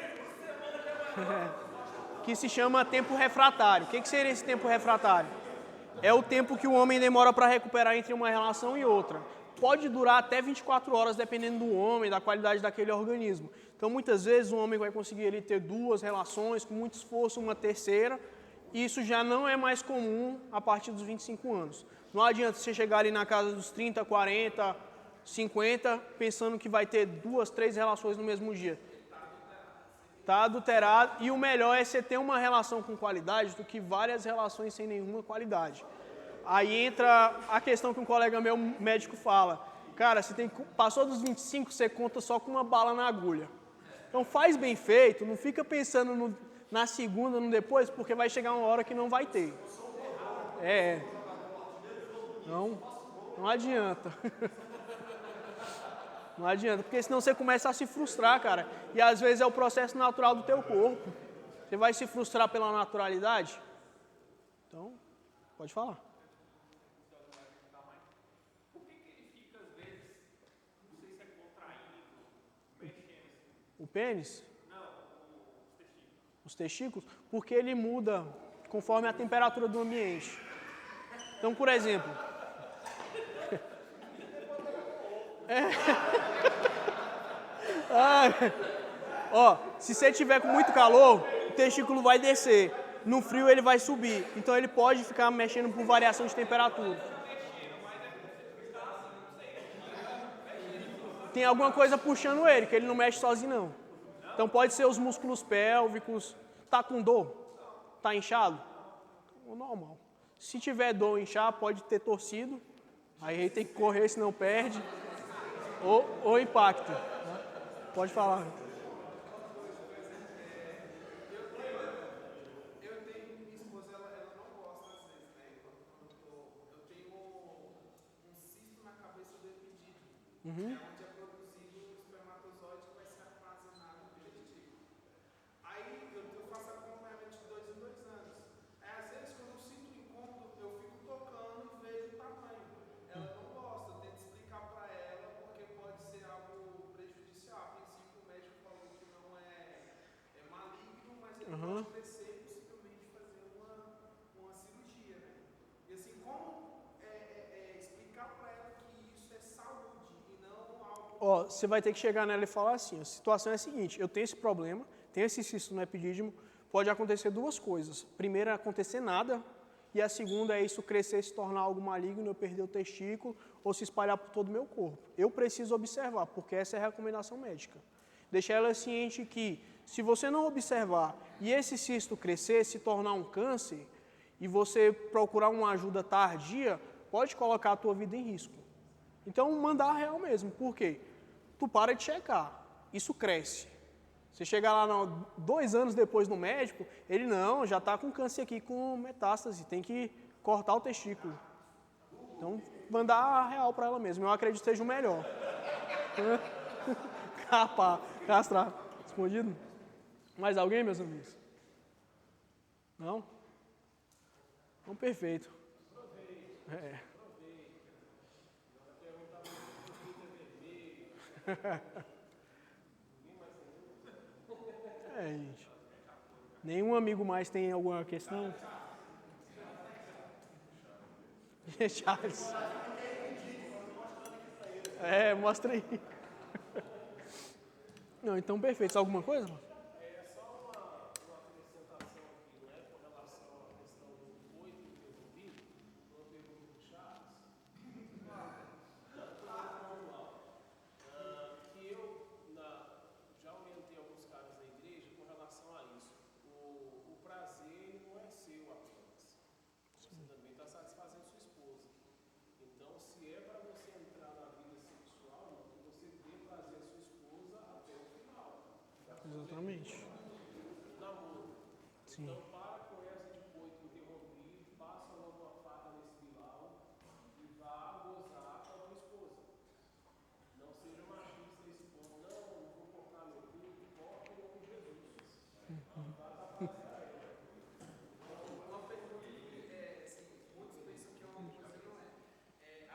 se chama tempo refratário. O que seria esse tempo refratário? É o tempo que o homem demora para recuperar entre uma relação e outra. Pode durar até 24 horas, dependendo do homem, da qualidade daquele organismo. Então, muitas vezes, o homem vai conseguir ele, ter 2 relações, com muito esforço, uma terceira, e isso já não é mais comum a partir dos 25 anos. Não adianta você chegar ali na casa dos 30, 40, 50, pensando que vai ter 2, 3 relações no mesmo dia. Está adulterado, e o melhor é você ter uma relação com qualidade do que várias relações sem nenhuma qualidade. Aí entra a questão que um colega meu médico fala, Cara, passou dos 25, você conta só com uma bala na agulha. Então faz bem feito, não fica pensando na segunda, no depois, porque vai chegar uma hora que não vai ter. Não adianta. Não adianta, porque senão você começa a se frustrar, cara. E às vezes é o processo natural do teu corpo. Você vai se frustrar pela naturalidade? Então, pode falar. Por que ele fica, às vezes, não sei se é contraído, mexendo? O pênis? Não, os testículos. Os testículos? Porque ele muda conforme a temperatura do ambiente. Então, por exemplo... se você tiver com muito calor, o testículo vai descer. No frio ele vai subir. Então ele pode ficar mexendo por variação de temperatura. Tem alguma coisa puxando ele, que ele não mexe sozinho não. Então pode ser os músculos pélvicos. Tá com dor? Tá inchado? Normal. Se tiver dor, inchar, pode ter torcido. Aí tem que correr, senão perde. Ou impacto. Pode falar. Eu tenho, minha esposa, ela não gosta às vezes, né? Eu tenho um cisto na cabeça do epidídimo, onde é produzido o espermatozoide que vai ser armazenado no testículo. Aí eu faço acompanhamento de 2 em 2 anos. Aí às vezes quando eu sinto incômodo, eu fico tocando e vejo o tamanho. Ela não gosta, eu tento explicar para ela porque pode ser algo prejudicial. A princípio o médico falou que não é maligno, mas ele pode crescer e possivelmente fazer uma cirurgia, né? E assim, como explicar para ela que isso é saúde e não algo... Você vai ter que chegar nela e falar assim, a situação é a seguinte, eu tenho esse problema, tenho esse cisto no epidídimo, pode acontecer duas coisas. Primeiro é acontecer nada, e a segunda é isso crescer, se tornar algo maligno, eu perder o testículo ou se espalhar por todo o meu corpo. Eu preciso observar, porque essa é a recomendação médica. Deixar ela ciente que, se você não observar e esse cisto crescer, se tornar um câncer, e você procurar uma ajuda tardia, pode colocar a tua vida em risco. Então, mandar a real mesmo. Por quê? Tu para de checar. Isso cresce. Você chegar lá 2 anos depois no médico, ele não, já está com câncer aqui, com metástase, tem que cortar o testículo. Então, mandar a real para ela mesmo. Eu acredito que seja o melhor. Capar, castrar. Escondido? Mais alguém, meus amigos? Não? Então, perfeito. Gente. Nenhum amigo mais tem alguma questão? Charles. Mostra aí. Não, então perfeito. Alguma coisa? É só uma acrescentação aqui, né, com relação à questão do coito interrompido, uma pergunta do Charles. Que eu já orientei alguns caras na igreja com relação a isso. O prazer não é seu apenas. Você também está satisfazendo sua esposa. Então, se é para você entrar na vida sexual, que você dê prazer à sua esposa até o final. Exatamente. Namoro. Sim. Então, para com essa de coito interrompido, passa logo uma faca nesse pilau e vá gozar com a tua esposa. Não seja machista esse ponto. Não vou cortar meu cu, corta em nome de Jesus. Uma pergunta que assim, muitos pensam que é uma coisa, não é. A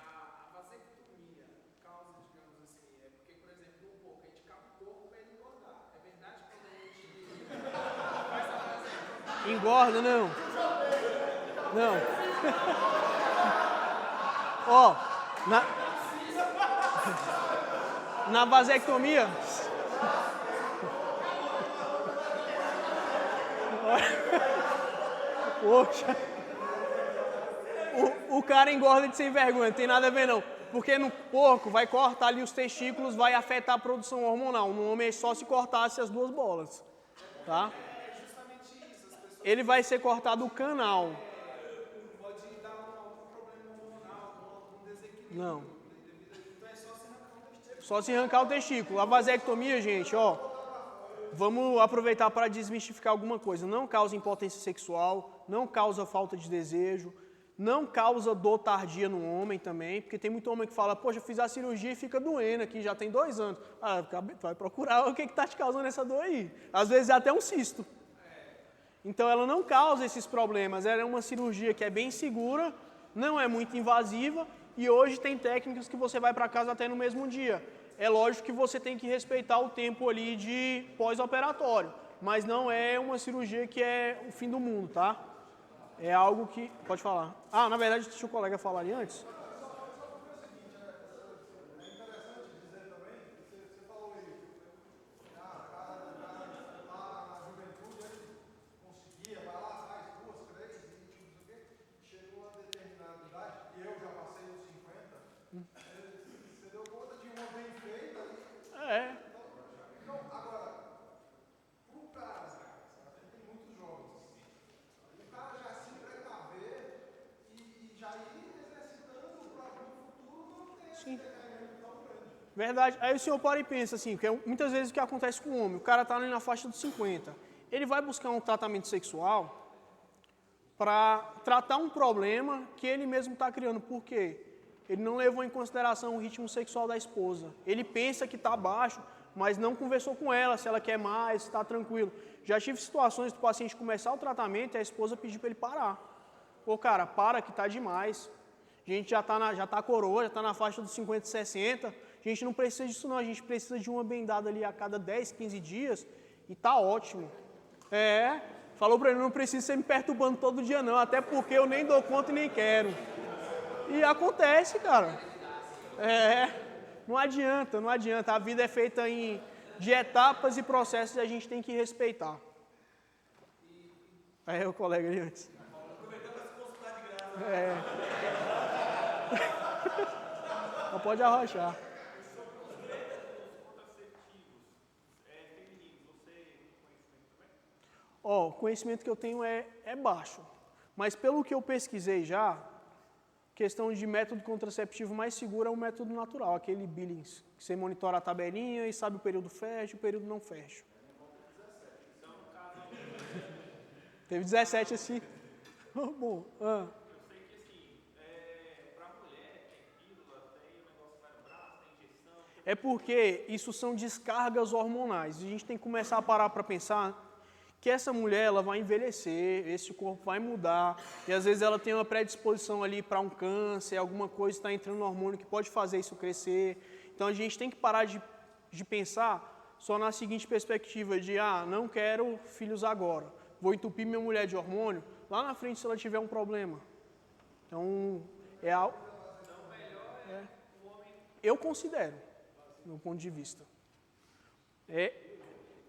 vasectomia causa, digamos assim, porque, por exemplo, no porco, a gente capa o porco para ele engordar. É verdade que quando a gente faz a vasectomia... Engorda, não. Não. Na vasectomia... Poxa. O cara engorda de sem vergonha, não tem nada a ver não. Porque no porco vai cortar ali os testículos, vai afetar a produção hormonal. No homem é só se cortasse as 2 bolas. Tá? Ele vai ser cortado o canal. Pode dar algum problema hormonal, algum desequilíbrio. Não. Então é só Só se arrancar o testículo. A vasectomia, gente, ó, vamos aproveitar para desmistificar alguma coisa. Não causa impotência sexual, não causa falta de desejo, não causa dor tardia no homem também, porque tem muito homem que fala, poxa, eu fiz a cirurgia e fica doendo aqui, já tem 2 anos. Ah, vai procurar o que está te causando essa dor aí. Às vezes é até um cisto. Então ela não causa esses problemas, ela é uma cirurgia que é bem segura, não é muito invasiva e hoje tem técnicas que você vai para casa até no mesmo dia. É lógico que você tem que respeitar o tempo ali de pós-operatório, mas não é uma cirurgia que é o fim do mundo, tá? É algo que... Pode falar. Ah, na verdade, deixa o colega falar ali antes. É. Sim. Verdade. Aí o senhor para e pensa assim, porque muitas vezes o que acontece com o homem, o cara está ali na faixa dos 50, ele vai buscar um tratamento sexual para tratar um problema que ele mesmo está criando. Por quê? Ele não levou em consideração o ritmo sexual da esposa. Ele pensa que está baixo, mas não conversou com ela, se ela quer mais, se está tranquilo. Já tive situações do paciente começar o tratamento e a esposa pedir para ele parar. Pô, cara, para que está demais. A gente já está coroa, já está na faixa dos 50, 60. A gente não precisa disso não, a gente precisa de uma bendada ali a cada 10, 15 dias e tá ótimo. É, falou para ele, não precisa ser me perturbando todo dia não, até porque eu nem dou conta e nem quero. E acontece, cara. É, não adianta, não adianta. A vida é feita de etapas e processos e a gente tem que respeitar. Aí o colega ali antes. É. Não pode arrochar. Ó, o conhecimento que eu tenho é baixo. Mas pelo que eu pesquisei já, questão de método contraceptivo mais seguro é o método natural, aquele Billings, que você monitora a tabelinha e sabe o período fértil e o período não fértil. Teve 17 assim. Bom, Eu sei que assim, para mulher tem pílula, tem o negócio que vai no braço, tem injeção. É porque isso são descargas hormonais. E a gente tem que começar a parar para pensar que essa mulher ela vai envelhecer, esse corpo vai mudar, e às vezes ela tem uma predisposição ali para um câncer, alguma coisa está entrando no hormônio que pode fazer isso crescer. Então a gente tem que parar de pensar só na seguinte perspectiva de, não quero filhos agora, vou entupir minha mulher de hormônio, lá na frente se ela tiver um problema. Então, é algo... Eu considero, do meu ponto de vista.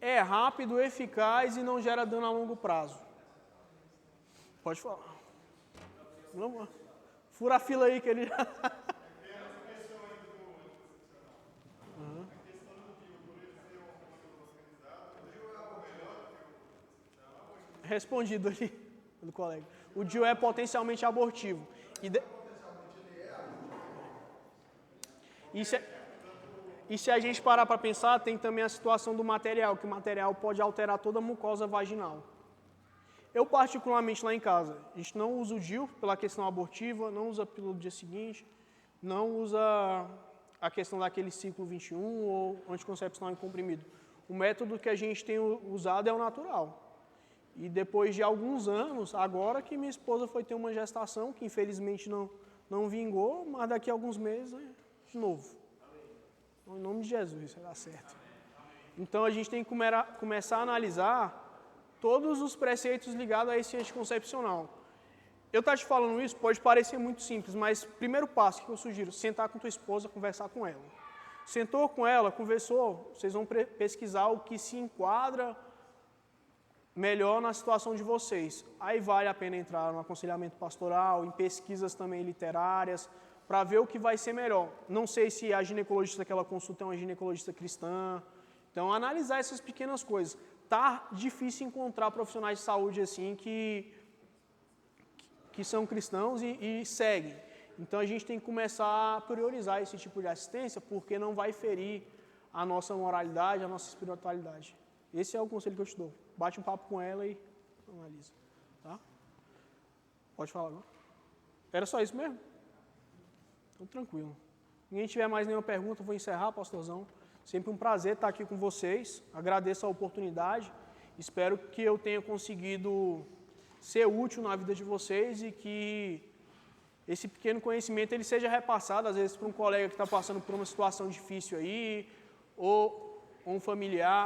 É rápido, eficaz e não gera dano a longo prazo. Pode falar. Vamos lá. Fura a fila aí que ele já... Respondido ali do colega. O DIU é potencialmente abortivo. E se a gente parar para pensar, tem também a situação do material, que o material pode alterar toda a mucosa vaginal. Eu, particularmente, lá em casa, a gente não usa o DIU pela questão abortiva, não usa a pílula do dia seguinte, não usa a questão daquele ciclo 21 ou anticoncepcional em comprimido. O método que a gente tem usado é o natural. E depois de alguns anos, agora que minha esposa foi ter uma gestação, que infelizmente não vingou, mas daqui a alguns meses, de novo. Em nome de Jesus, vai dar certo. Então a gente tem que começar a analisar todos os preceitos ligados a esse anticoncepcional. Eu estou te falando isso, pode parecer muito simples, mas primeiro passo que eu sugiro, sentar com tua esposa, conversar com ela. Sentou com ela, conversou, vocês vão pesquisar o que se enquadra melhor na situação de vocês. Aí vale a pena entrar no aconselhamento pastoral, em pesquisas também literárias, para ver o que vai ser melhor. Não sei se a ginecologista que ela consulta é uma ginecologista cristã. Então, analisar essas pequenas coisas. Tá difícil encontrar profissionais de saúde assim que são cristãos e seguem. Então a gente tem que começar a priorizar esse tipo de assistência, porque não vai ferir a nossa moralidade, a nossa espiritualidade. Esse é o conselho que eu te dou. Bate um papo com ela e analisa. Tá? Pode falar agora. Era só isso mesmo? Então tranquilo. Ninguém tiver mais nenhuma pergunta, eu vou encerrar, pastorzão. Sempre um prazer estar aqui com vocês. Agradeço a oportunidade. Espero que eu tenha conseguido ser útil na vida de vocês e que esse pequeno conhecimento ele seja repassado, às vezes, para um colega que está passando por uma situação difícil aí, ou um familiar.